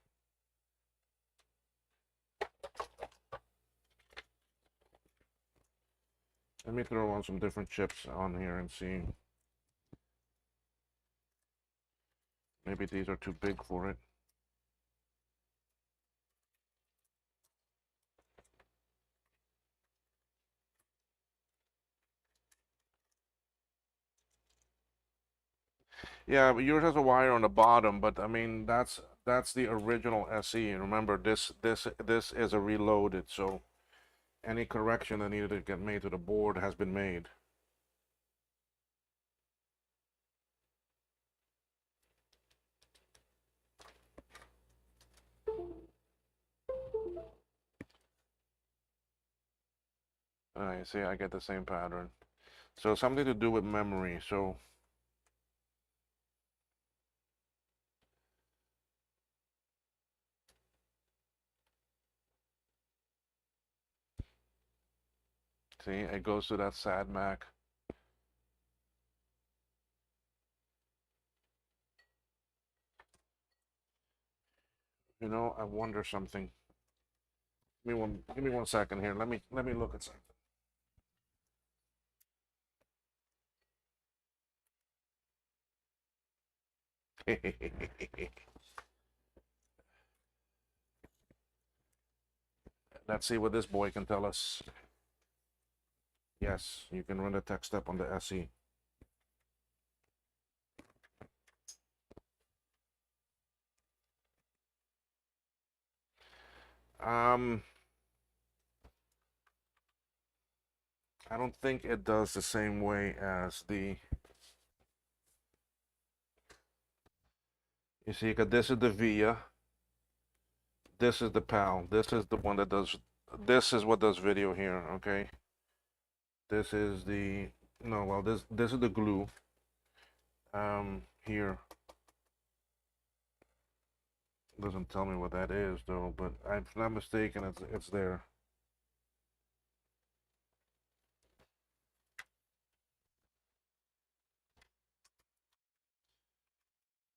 Let me throw on some different chips on here and see. Maybe these are too big for it. Yeah, but yours has a wire on the bottom, but I mean that's the original SE. Remember this is a reloaded, so any correction that needed to get made to the board has been made. I see, I get the same pattern. So something to do with memory. So see, it goes to that SADMAC. You know, I wonder something. Give me one second here. Let me look at something. Let's see what this boy can tell us. Yes, you can run the tech step on the SE. Um, I don't think it does the same way as the. You see, cause this is the VIA. This is the PAL. This is the one that does. This is what does video here. Okay. This is the. No, well, this is the glue. Here doesn't tell me what that is though, but if I'm not mistaken, it's there.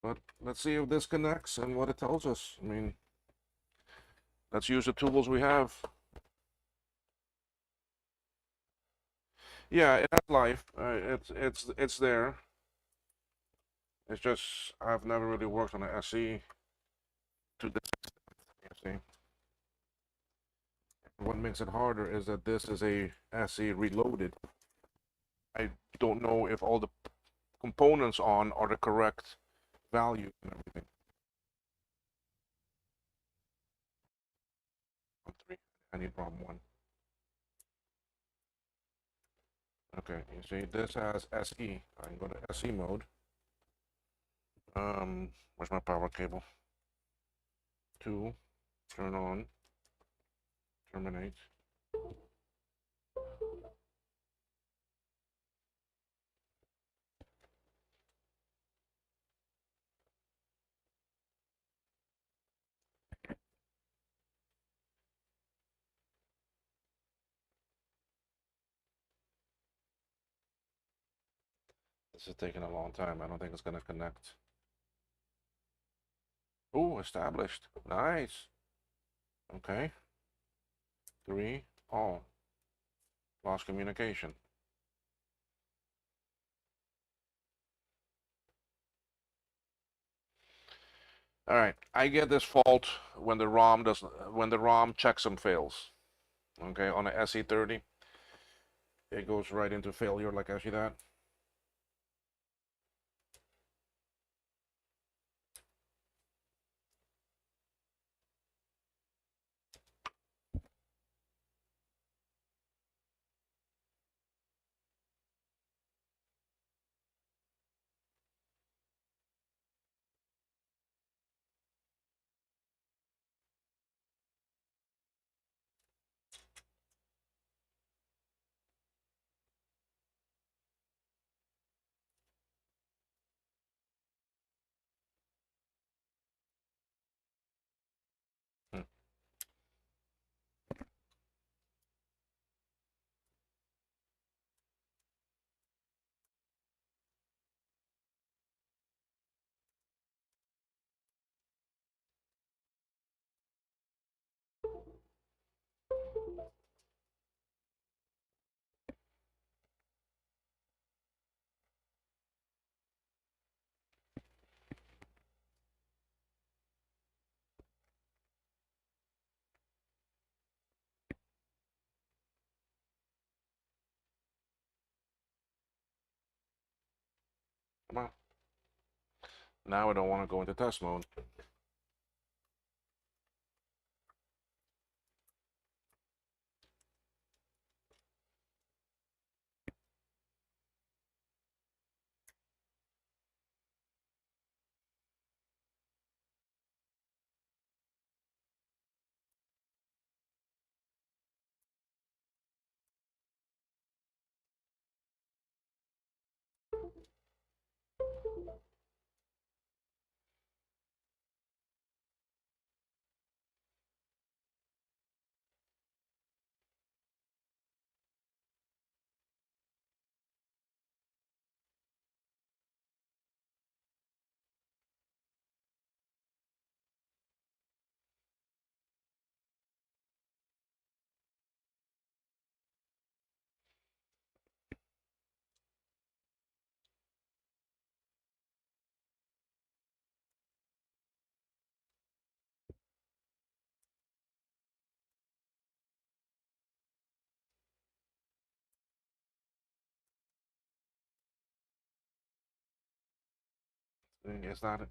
But let's see if this connects and what it tells us. I mean, let's use the tools we have. Yeah, it has life. It's there. It's just I've never really worked on an SE to this extent. See, what makes it harder is that this is a SE reloaded. I don't know if all the components on are the correct value and everything. 1, 3. I need problem 1. Okay, you see, this has SE. I can go to SE mode. Where's my power cable? 2, turn on, terminate. This is taking a long time. I don't think it's gonna connect. Oh, established. Nice. Okay. 3. Oh, lost communication. All right. I get this fault when the ROM checksum fails. Okay, on a SE30, it goes right into failure, like I see that. Hmm. Come on. Now I don't want to go into test mode.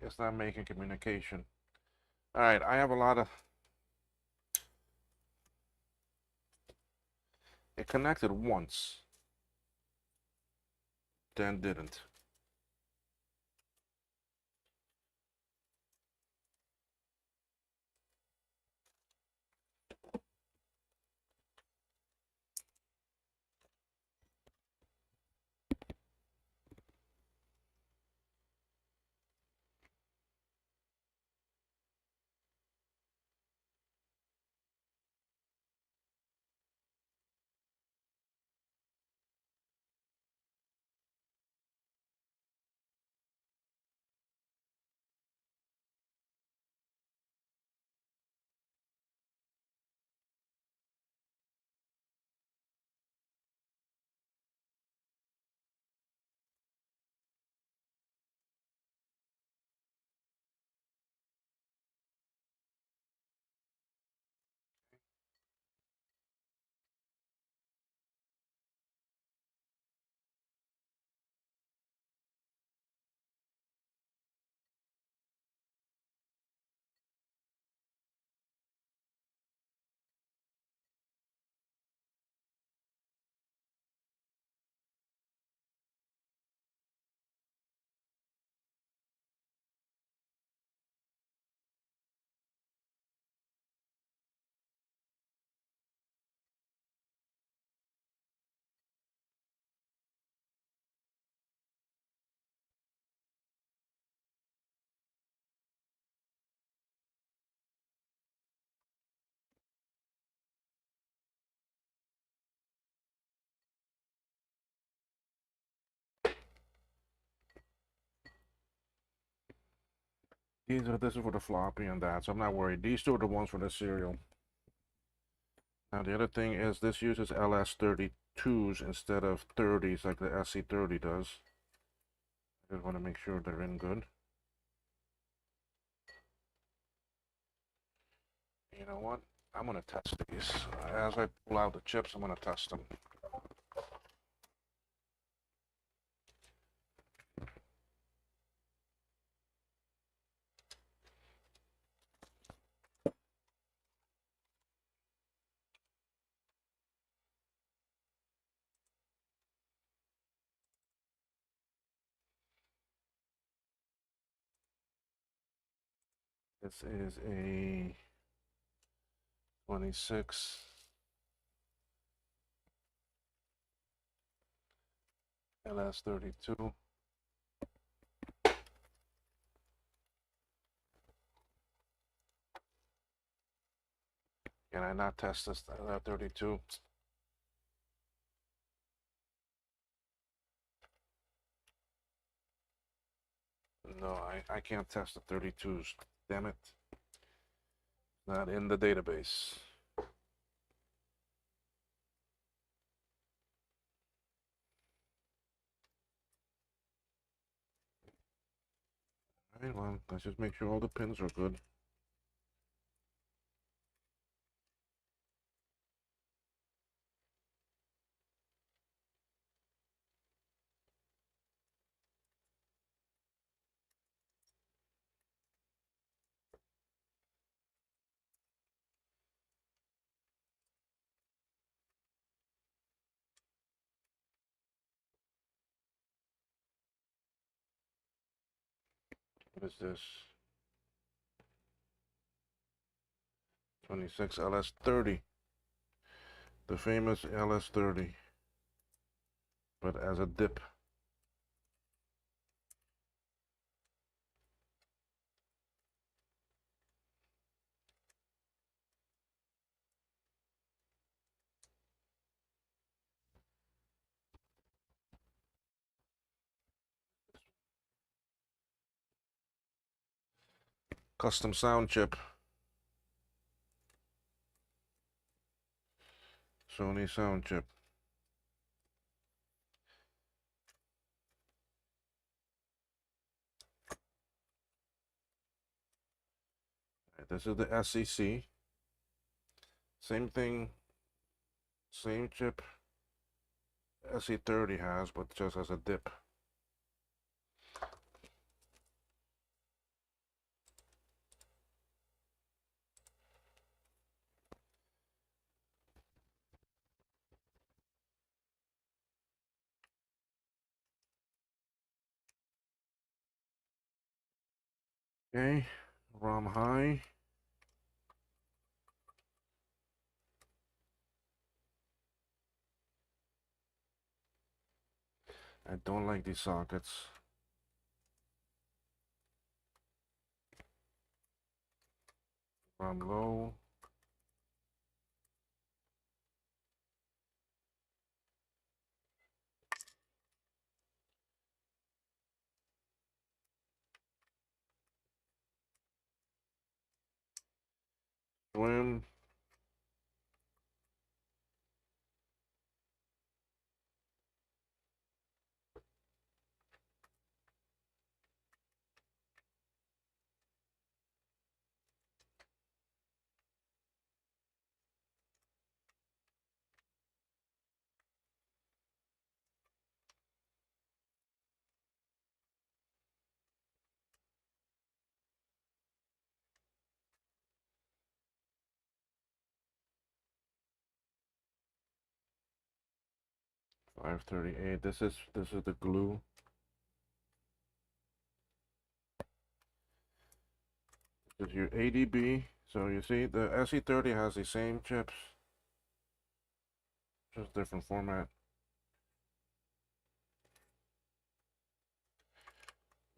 It's not making communication. All right, I have a lot of. It connected once, then didn't. This is for the floppy and that, so I'm not worried. These two are the ones for the serial. Now the other thing is this uses LS32s instead of 30s like the SC30 does. I just want to make sure they're in good. You know what? I'm gonna test these. As I pull out the chips, I'm gonna test them. This is a 26 LS32. Can I not test this 32? No, I can't test the 32s. Damn it. Not in the database. Alright, well, let's just make sure all the pins are good. What is this? 26 LS30. The famous LS30. But as a dip. Custom sound chip. Sony sound chip. This is the SEC. Same thing, same chip SE30 has, but just as a dip. Okay, ROM high. I don't like these sockets. ROM low. Swim. .538. This is the glue. This is your ADB. So you see the SE30 has the same chips, just different format.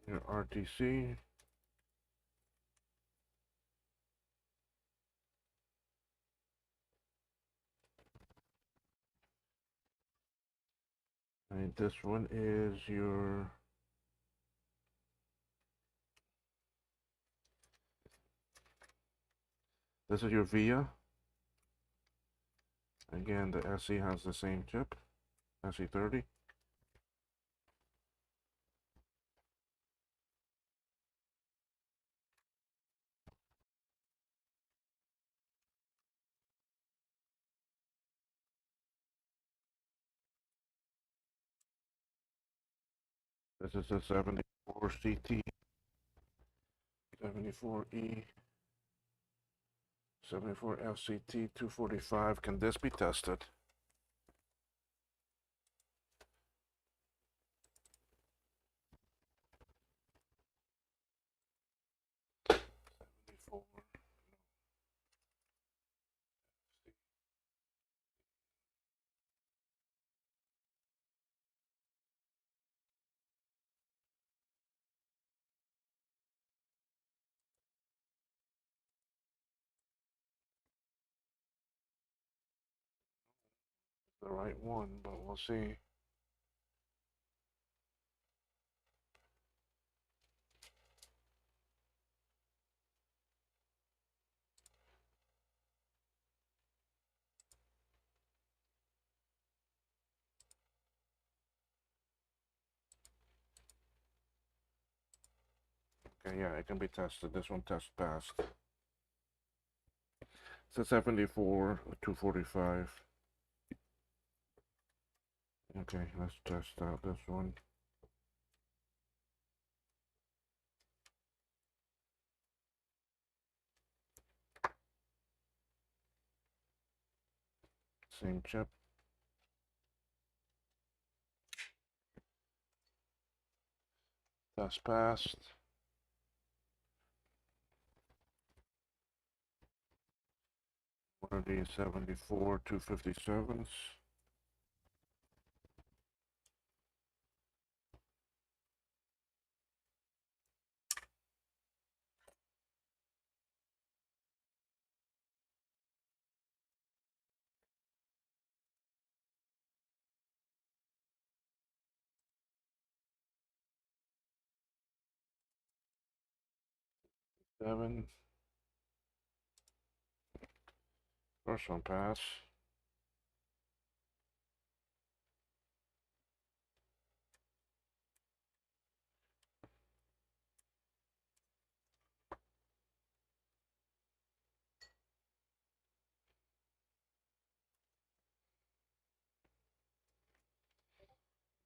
Your RTC. And this one is your This is your VIA. Again, the SE has the same chip, SE30. This is a 74 CT, 74E, 74 FCT 245. Can this be tested? The right one, but we'll see. Okay, yeah, it can be tested. This one test passed. It's a 74 245. Okay, let's test out this one. Same chip. Test passed. One of these 74 257s. Seven. First one pass.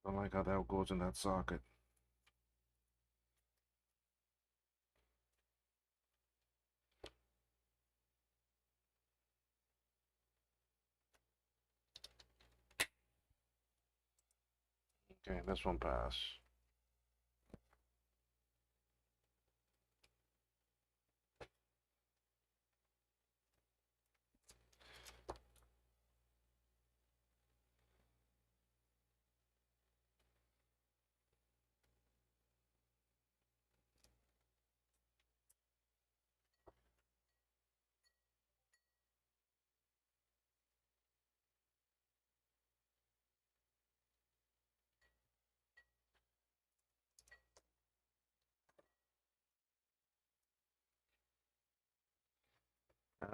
I like how that goes in that socket. Okay, this one pass.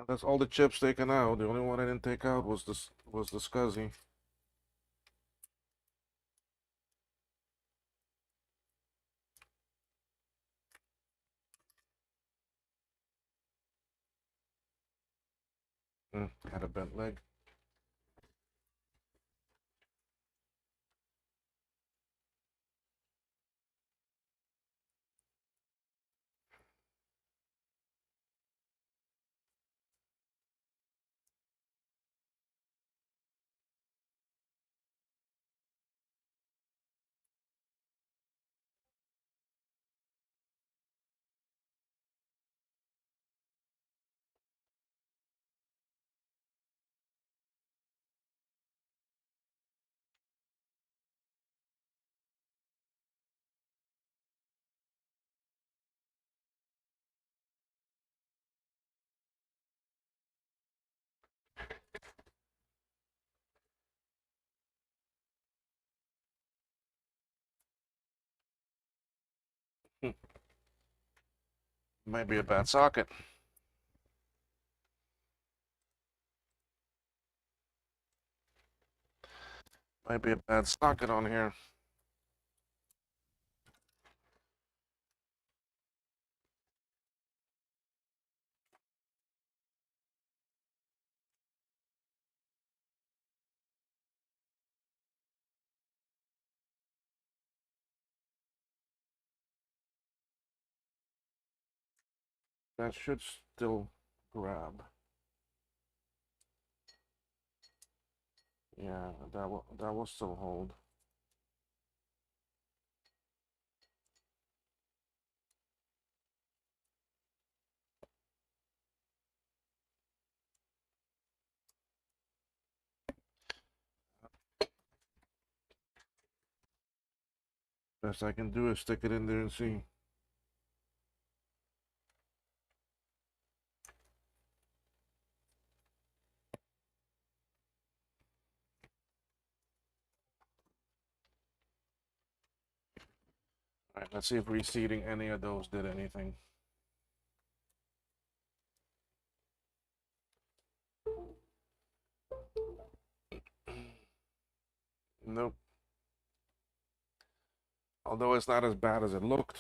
That's all the chips taken out. The only one I didn't take out was the SCSI. Had a bent leg. Might be a bad socket. Might be a bad socket on here. That should still grab. Yeah, that will still hold. Best I can do is stick it in there and see. All right, let's see if reseating any of those did anything. Nope. Although it's not as bad as it looked.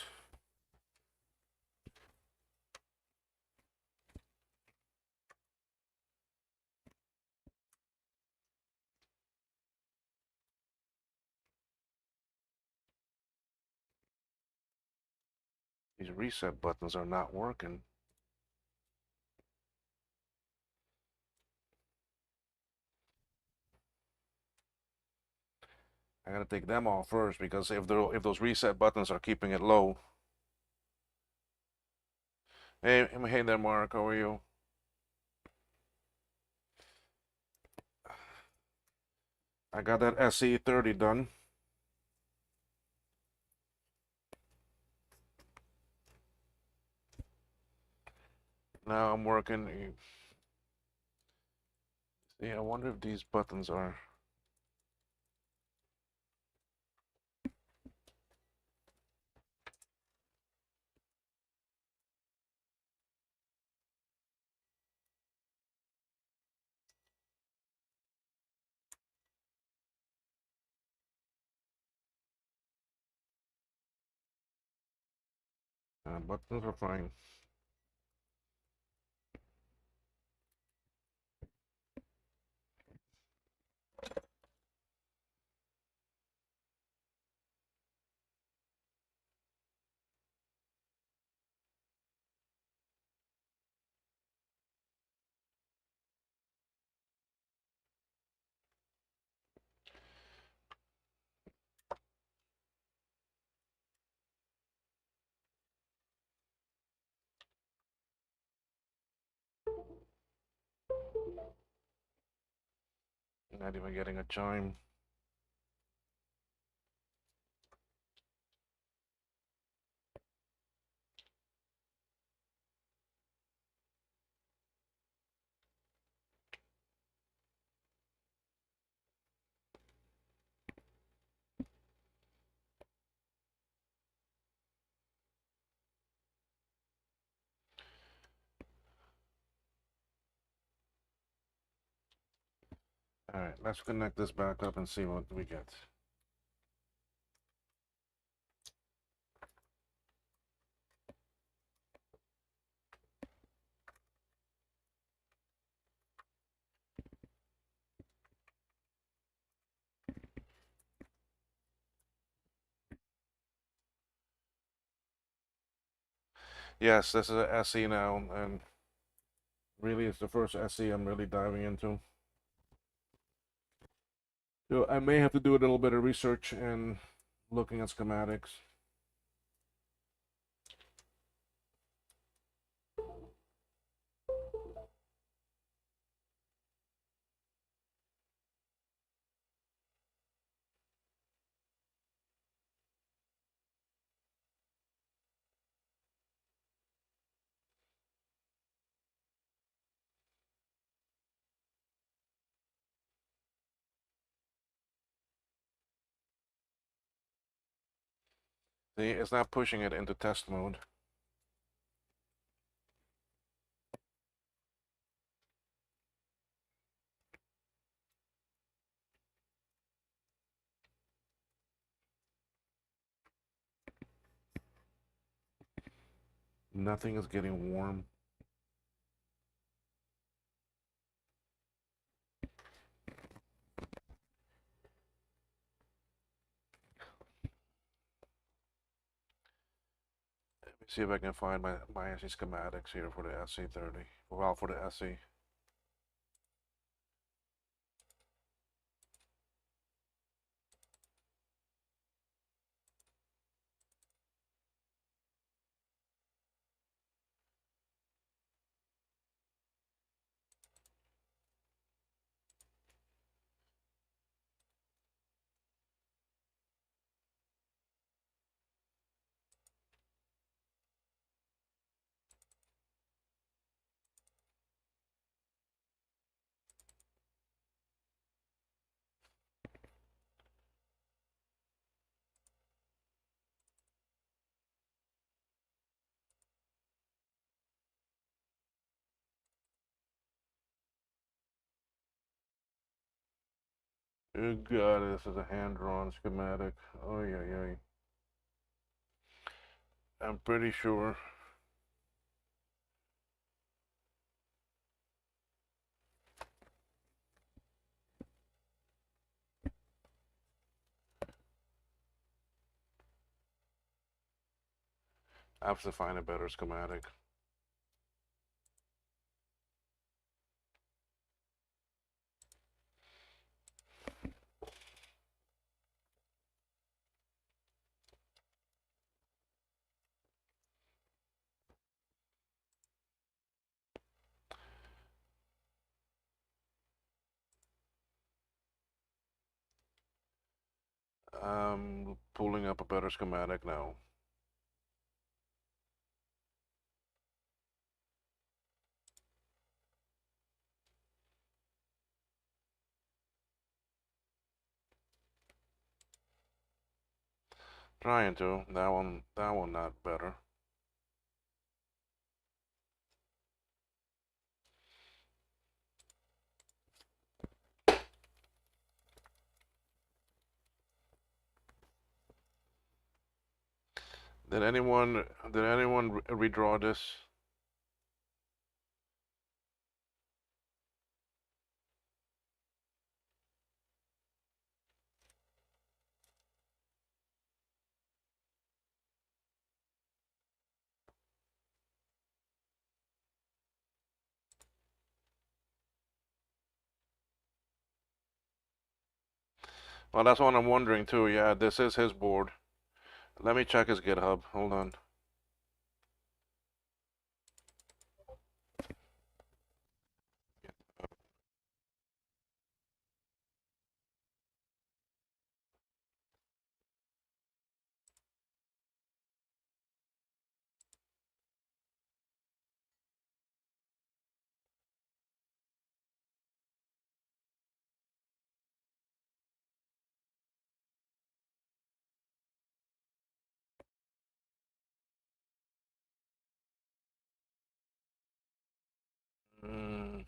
These reset buttons are not working. I gotta take them off first because if those reset buttons are keeping it low. Hey there, Mark. How are you? I got that SE30 done. Now I'm working. See, I wonder if these buttons are. Buttons are fine. Not even getting a chime. All right, let's connect this back up and see what we get. Yes, this is a SE now, and really it's the first SE I'm really diving into. So I may have to do a little bit of research and looking at schematics. See, it's not pushing it into test mode. Nothing is getting warm. Let me see if I can find my SE schematics here for the SC30. Well, for the SE. Oh god, this is a hand-drawn schematic. Oh yeah, yeah. I'm pretty sure. I have to find a better schematic. I'm pulling up a better schematic now. Trying to. That one not better. Did anyone redraw this? Well, that's what I'm wondering too. Yeah, this is his board. Let me check his GitHub. Hold on. Mm,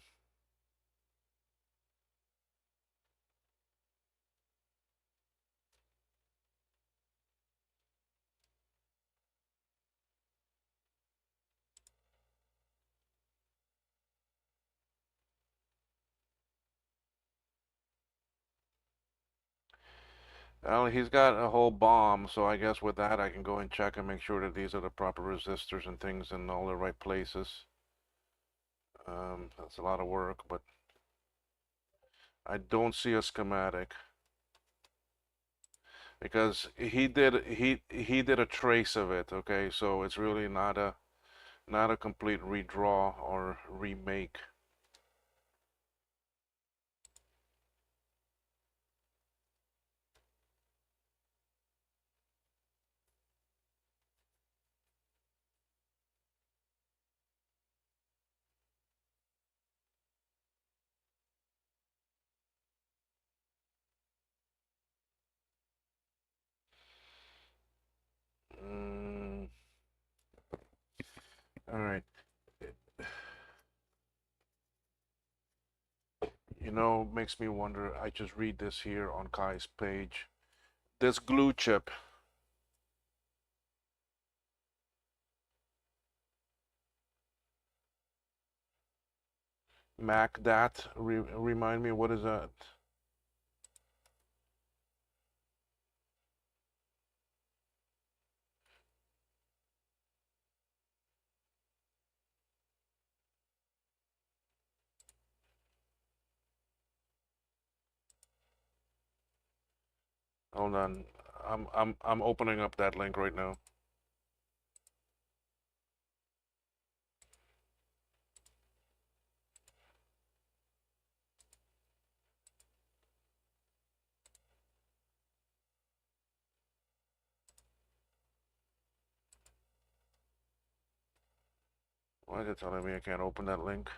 well, he's got a whole bomb, so I guess with that I can go and check and make sure that these are the proper resistors and things in all the right places. That's a lot of work, but I don't see a schematic because he did a trace of it. Okay, so it's really not a complete redraw or remake. Mm, all right. You know, makes me wonder. I just read this here on Kai's page. This glue chip. Mac that. Remind me, what is that? Hold on. I'm opening up that link right now. Why is it telling me I can't open that link?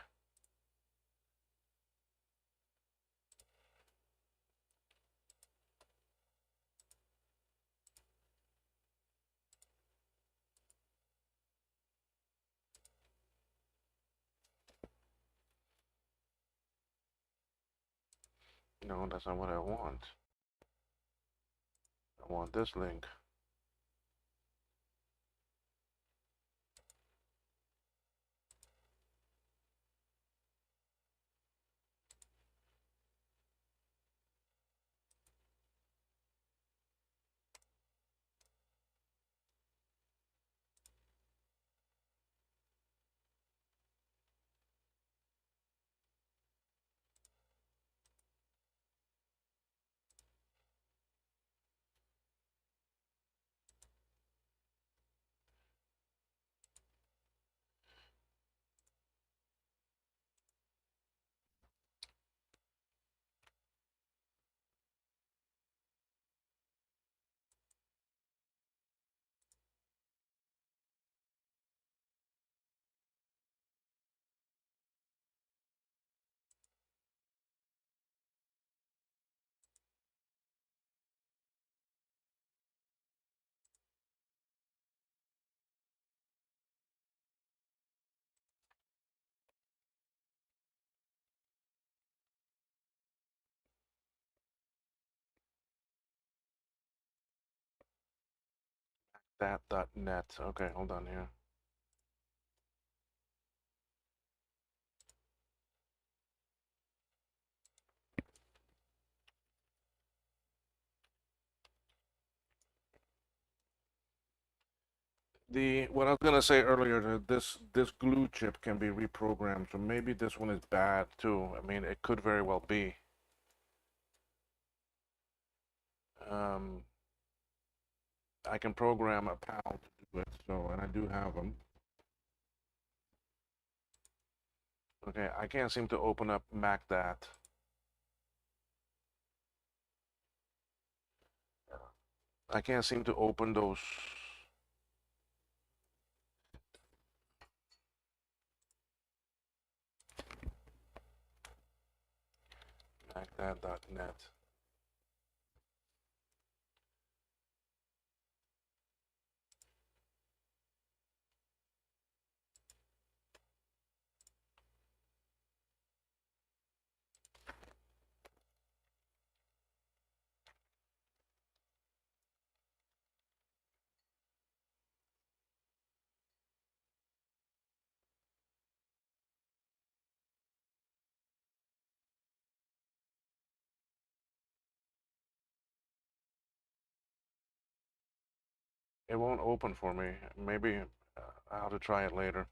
No, that's not what I want. I want this link. That.net. Okay, hold on here. What I was gonna say earlier, this glue chip can be reprogrammed, so maybe this one is bad too. I mean, it could very well be. Um, I can program a PAL to do it, so, and I do have them. Okay, I can't seem to open up MacDat. I can't seem to open those. MacDat.net. It won't open for me. Maybe I'll have to try it later.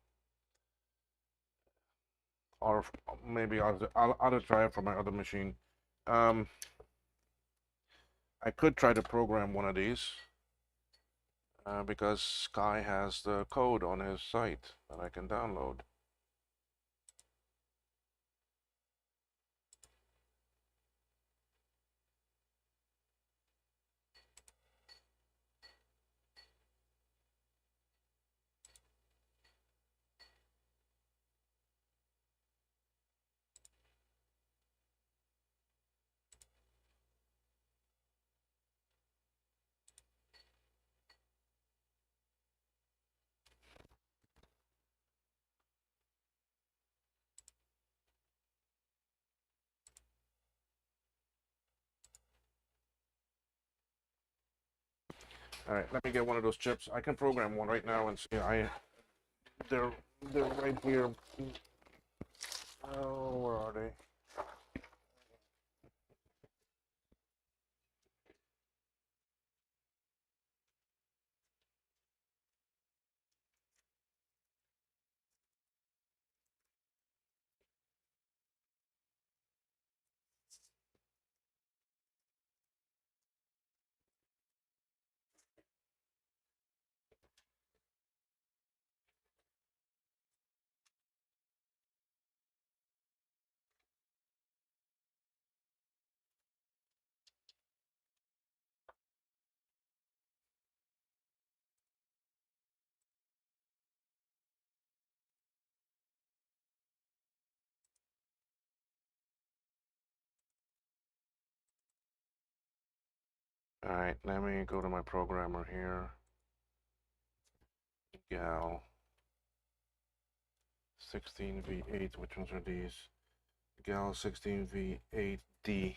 Or maybe I'll try it for my other machine. Um, I could try to program one of these because Sky has the code on his site that I can download. All right, let me get one of those chips. I can program one right now and see. They're they're right here. Oh, where are they? All right, let me go to my programmer here. Gal 16V8, which ones are these? Gal 16V8D.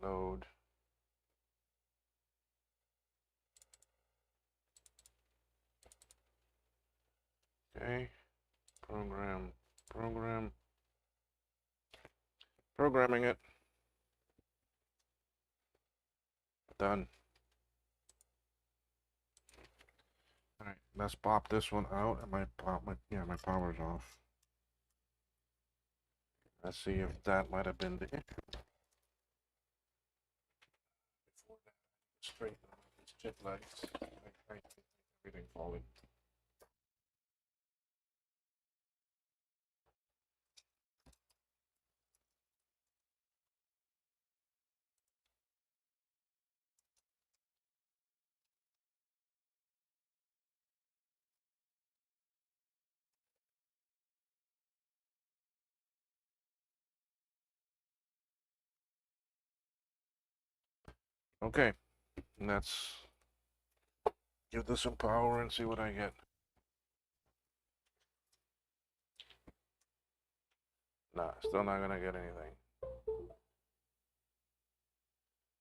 Load. Okay. Program. Programming it. Done. All right, let's pop this one out. And my power's off. Let's see if that might have been the issue. Before that, straighten out these jet lights. I everything falling. Okay, let's give this some power and see what I get. Nah, still not gonna get anything.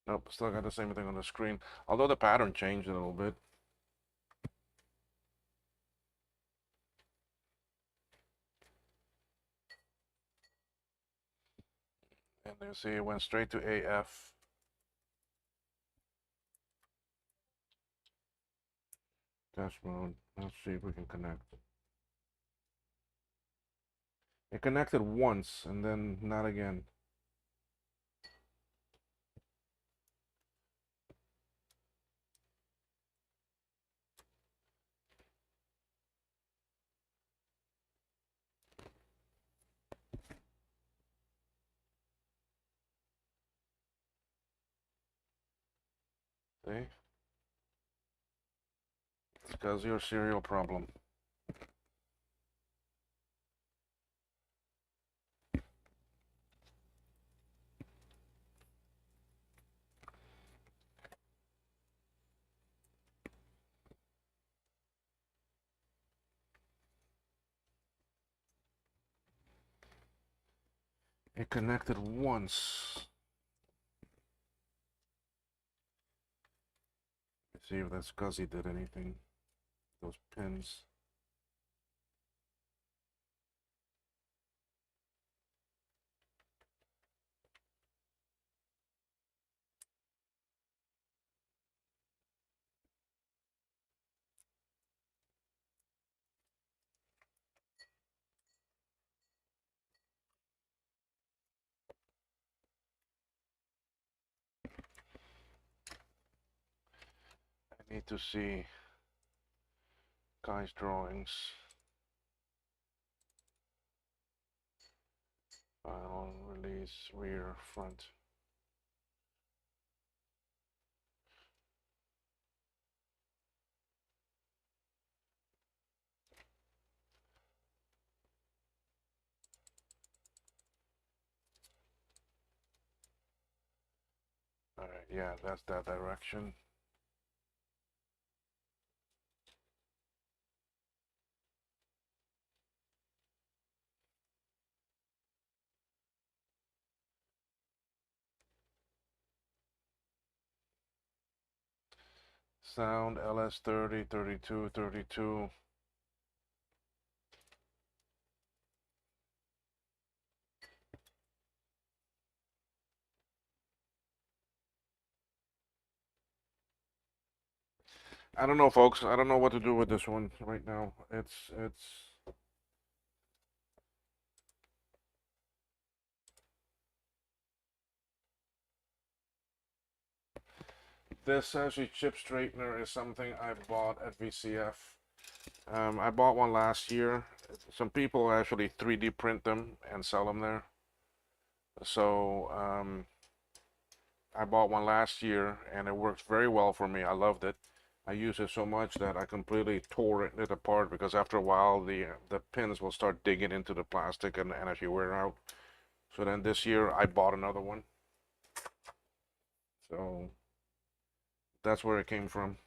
Nope, still got the same thing on the screen. Although the pattern changed a little bit. And you see it went straight to AF. Test mode. Let's see if we can connect. It connected once and then not again. See? It's because your serial problem. It connected once. Let's see if that SCSI did anything. Those pins. I need to see guy's drawings. File, release, rear, front. All right, yeah, that's that direction. Sound LS30, 32, 32. I don't know, folks. I don't know what to do with this one right now. It's this actually chip straightener is something I bought at VCF. I bought one last year. Some people actually 3D print them and sell them there. So I bought one last year and it works very well for me. I loved it. I used it so much that I completely tore it apart because after a while the pins will start digging into the plastic and actually wear out. So then this year I bought another one. So that's where it came from.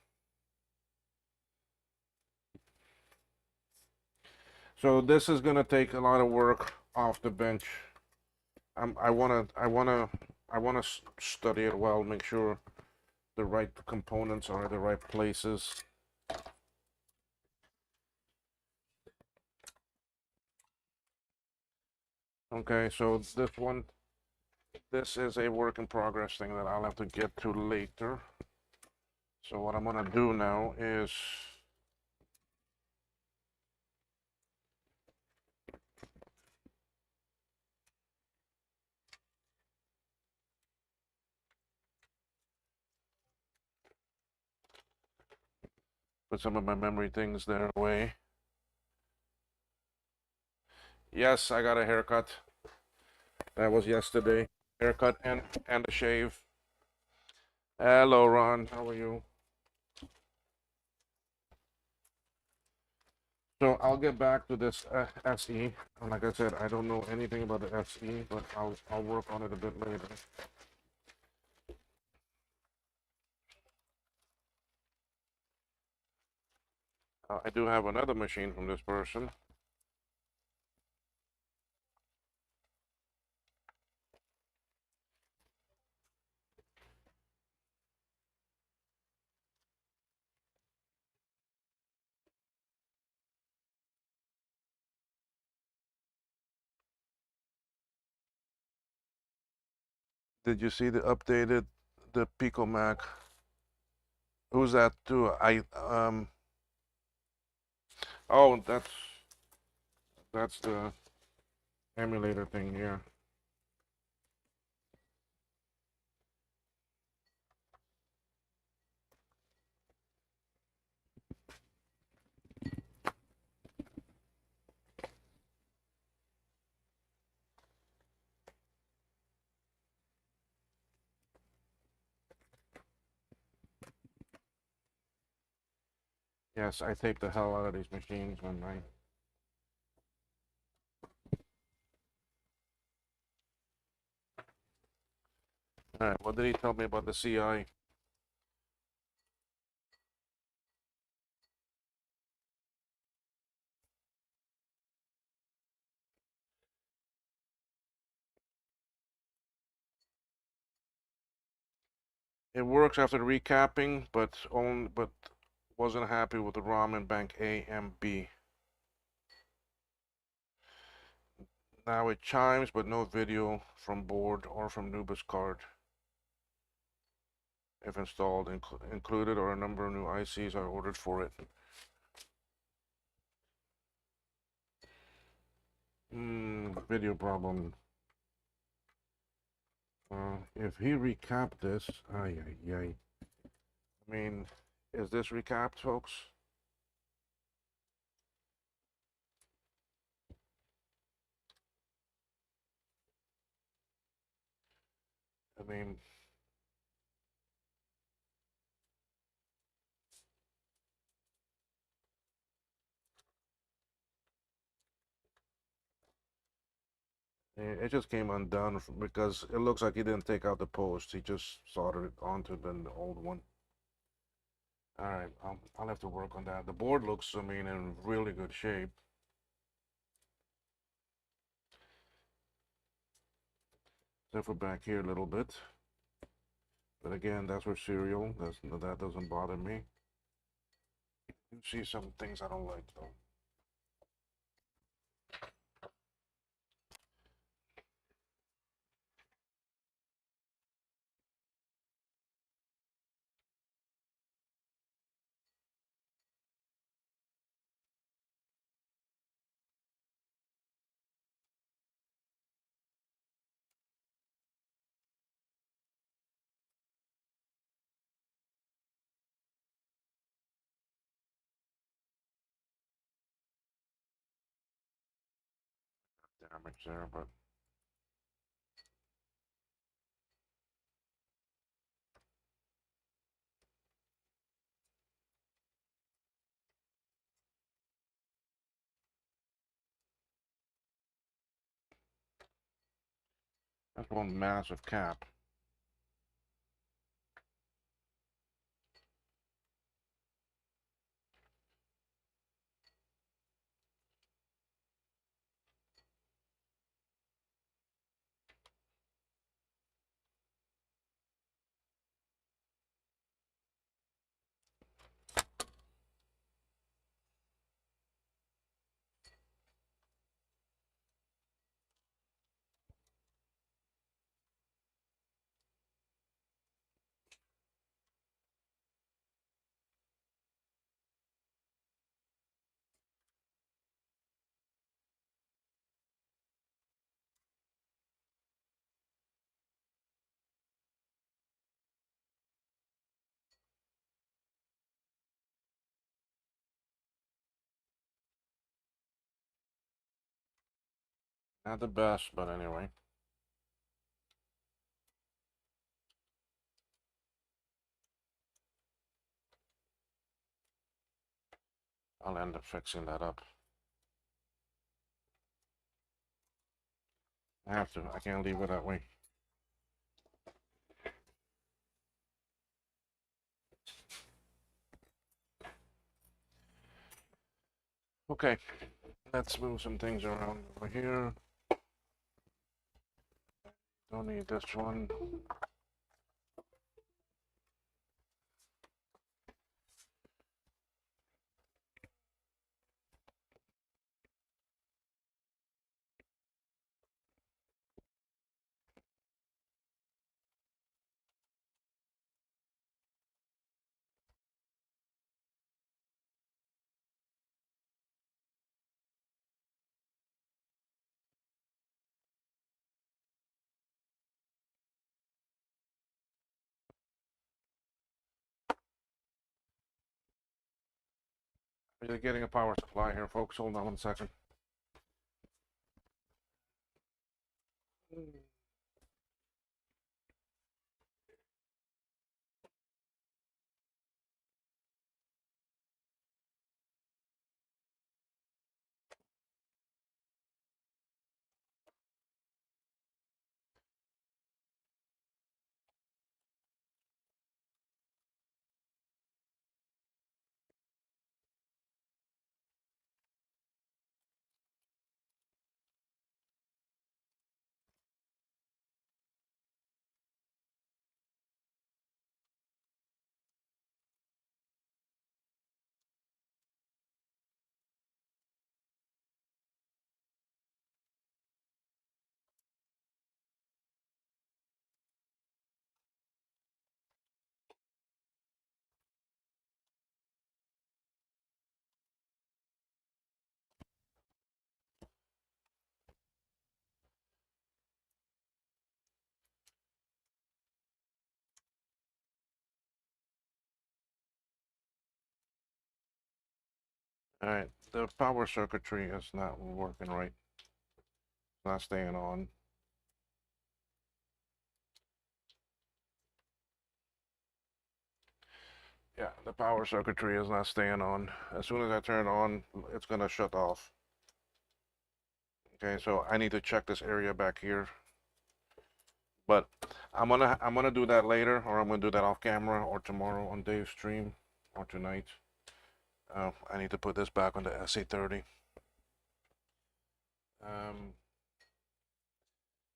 So this is gonna take a lot of work off the bench. I wanna study it well, make sure the right components are in the right places. Okay, so this is a work in progress thing that I'll have to get to later. So what I'm gonna do now is put some of my memory things there away. Yes, I got a haircut. That was yesterday. Haircut and a shave. Hello, Ron. How are you? So I'll get back to this SE. And like I said, I don't know anything about the SE, but I'll work on it a bit later. I do have another machine from this person. Did you see the updated the Pico Mac? Who's that too? Oh, that's the emulator thing, yeah. Yes, I take the hell out of these machines when I. All right, what did he tell me about the CI? It works after recapping, but wasn't happy with the ROM in bank A and B. Now it chimes, but no video from board or from Nubis card. If installed, included or a number of new ICs are ordered for it. Video problem. If he recapped this, ay, ay, ay. I mean, is this recapped, folks? I mean, it just came undone because it looks like he didn't take out the post. He just soldered it onto the old one. All right, I'll have to work on that. The board looks, I mean, in really good shape. Except for back here a little bit. But again, that's for serial. That doesn't bother me. You see some things I don't like though. damage there, but that's one massive cap. Not the best, but anyway. I'll end up fixing that up. I have to. I can't leave it that way. Okay, let's move some things around over here. Don't need this one. We're getting a power supply here, folks. Hold on 1 second. All right, the power circuitry is not working right. It's not staying on. Yeah, the power circuitry is not staying on. As soon as I turn it on, it's gonna shut off. Okay, so I need to check this area back here. But I'm gonna do that later, or I'm gonna do that off camera, or tomorrow on Dave's stream, or tonight. I need to put this back on the SA30.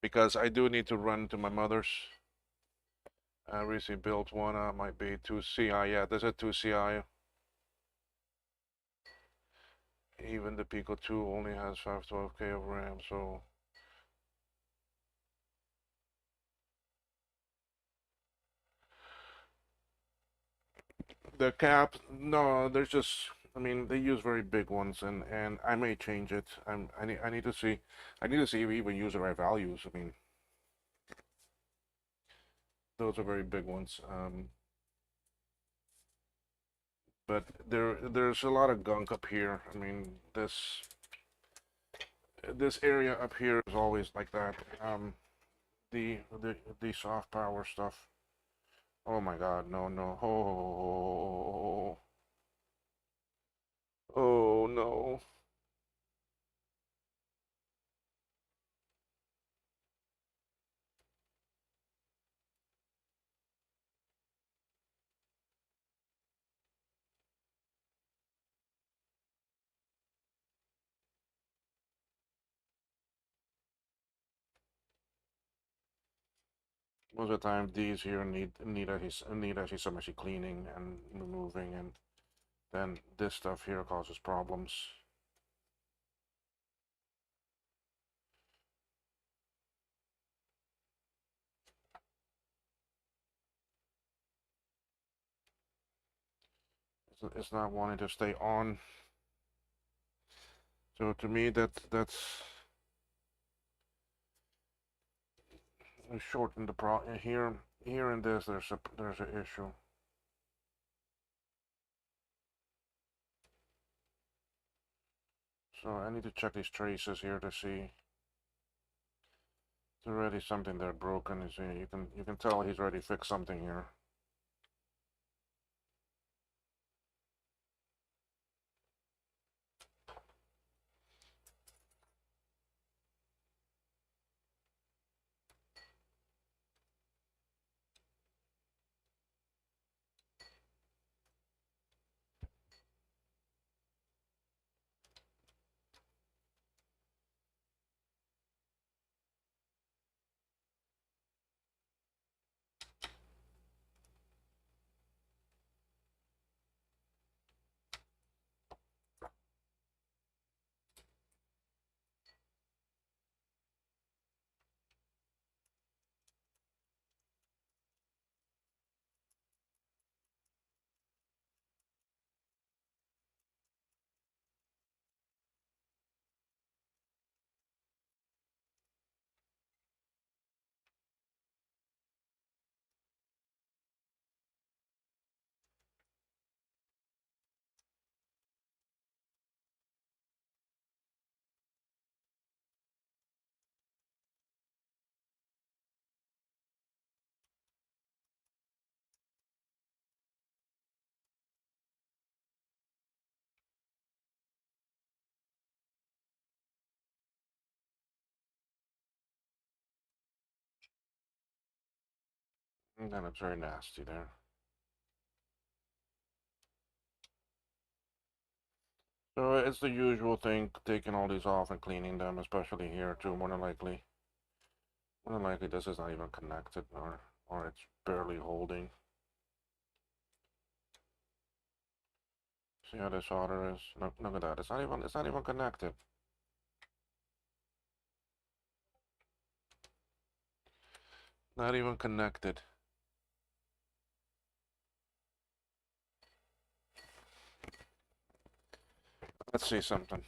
Because I do need to run to my mother's. I recently built one. Might be 2CI. Yeah, there's a 2CI. Even the Pico 2 only has 512K of RAM, so the cap. No, there's just. I mean, they use very big ones, and I may change it. I need to see. I need to see if we even use the right values. I mean, those are very big ones. But there's a lot of gunk up here. I mean, this This area up here is always like that. The soft power stuff. Oh my God, no, no. Oh no. Most of the time, these here need actually some actually cleaning and removing, and then this stuff here causes problems. It's not wanting to stay on. So to me, that's shorten the pro here in this. There's an issue. So I need to check these traces here to see. It's already something there broken. You see, you can tell he's already fixed something here. And then it's very nasty there. So it's the usual thing, taking all these off and cleaning them, especially here too, more than likely. More than likely this is not even connected, or it's barely holding. See how this solder is? Look at that. It's not even connected. Not even connected. Let's see something.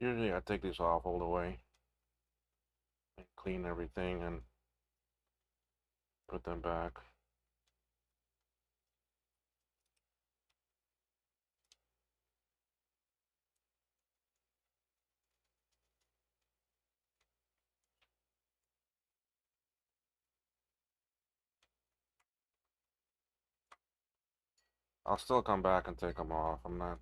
Usually I take these off all the way and clean everything and put them back. I'll still come back and take them off. I'm not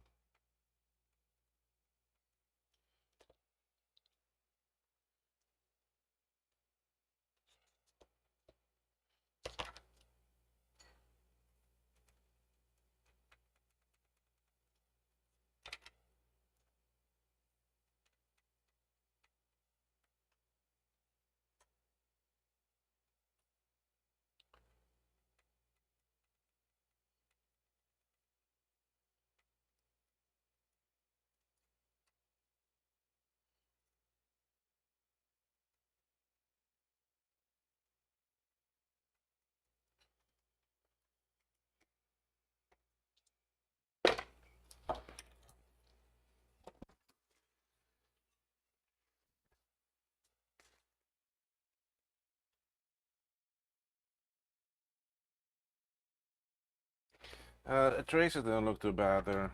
Traces didn't look too bad there.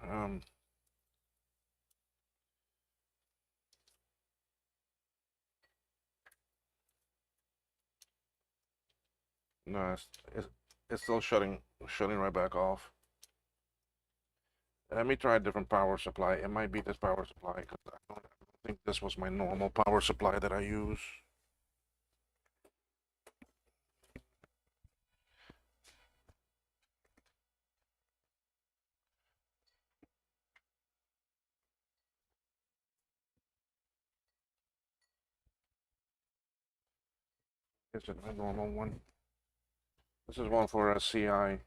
No, it's still shutting right back off. Let me try a different power supply. It might be this power supply because I don't think this was my normal power supply that I use. Is it my normal one? This is one for a CI,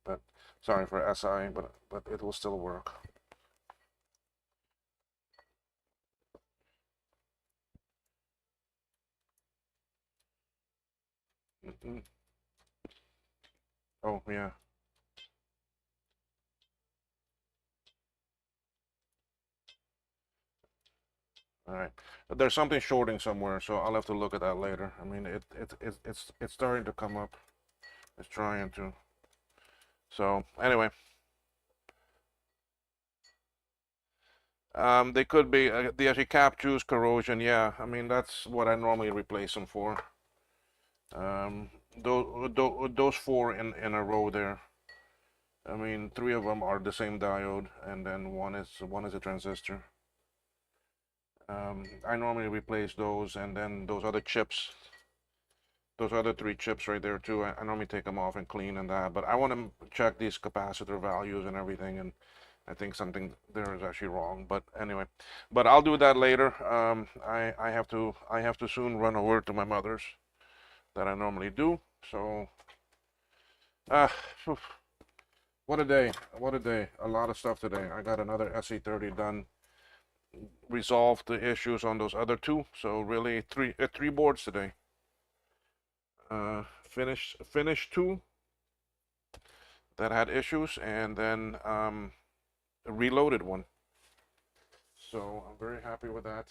but sorry for SI, but it will still work. Oh yeah. All right. There's something shorting somewhere, so I'll have to look at that later. I mean, it's starting to come up. It's trying to. So anyway, they could be the actually cap juice corrosion. Yeah, I mean that's what I normally replace them for. Those four in a row there. I mean, three of them are the same diode, and then one is a transistor. I normally replace those, and then those other chips, those other three chips right there too. I normally take them off and clean and that. But I want to check these capacitor values and everything, and I think something there is actually wrong. But anyway, but I'll do that later. I have to soon run over to my mother's that I normally do. So, uh, what a day! What a day! A lot of stuff today. I got another SE30 done. Resolved the issues on those other two. So really, three boards today. Finished two that had issues, and then reloaded one. So I'm very happy with that.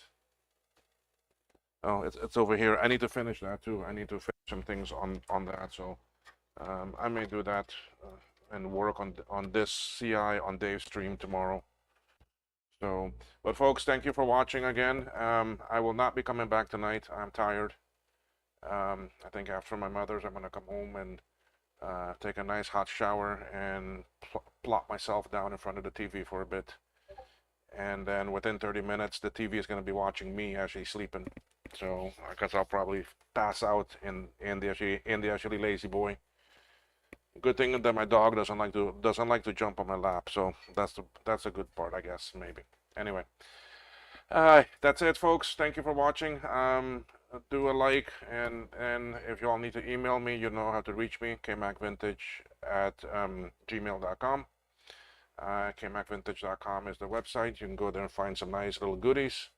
Oh, it's over here. I need to finish that too. I need to finish some things on that. So I may do that and work on this CI on Dave's stream tomorrow. So, but folks, thank you for watching again. I will not be coming back tonight. I'm tired. I think after my mother's, I'm gonna come home and take a nice hot shower and plop myself down in front of the TV for a bit. And then within 30 minutes, the TV is going to be watching me actually sleeping. So I guess I'll probably pass out in the actually lazy boy. Good thing that my dog doesn't like to jump on my lap. So that's a good part, I guess, maybe. Anyway, that's it, folks. Thank you for watching. Do a like, and if you all need to email me, you know how to reach me, kmacvintage@gmail.com. kmacvintage.com is the website. You can go there and find some nice little goodies.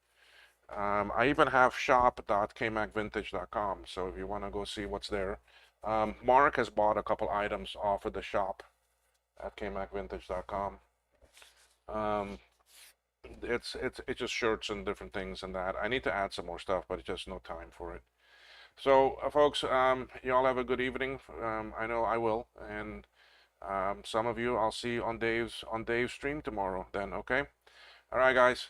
I even have shop.kmacvintage.com, so if you want to go see what's there. Mark has bought a couple items off of the shop at kmacvintage.com. It's just shirts and different things and that. I need to add some more stuff, but it's just no time for it. So, folks, you all have a good evening. I know I will, and some of you I'll see on Dave's stream tomorrow. Then, okay. All right, guys.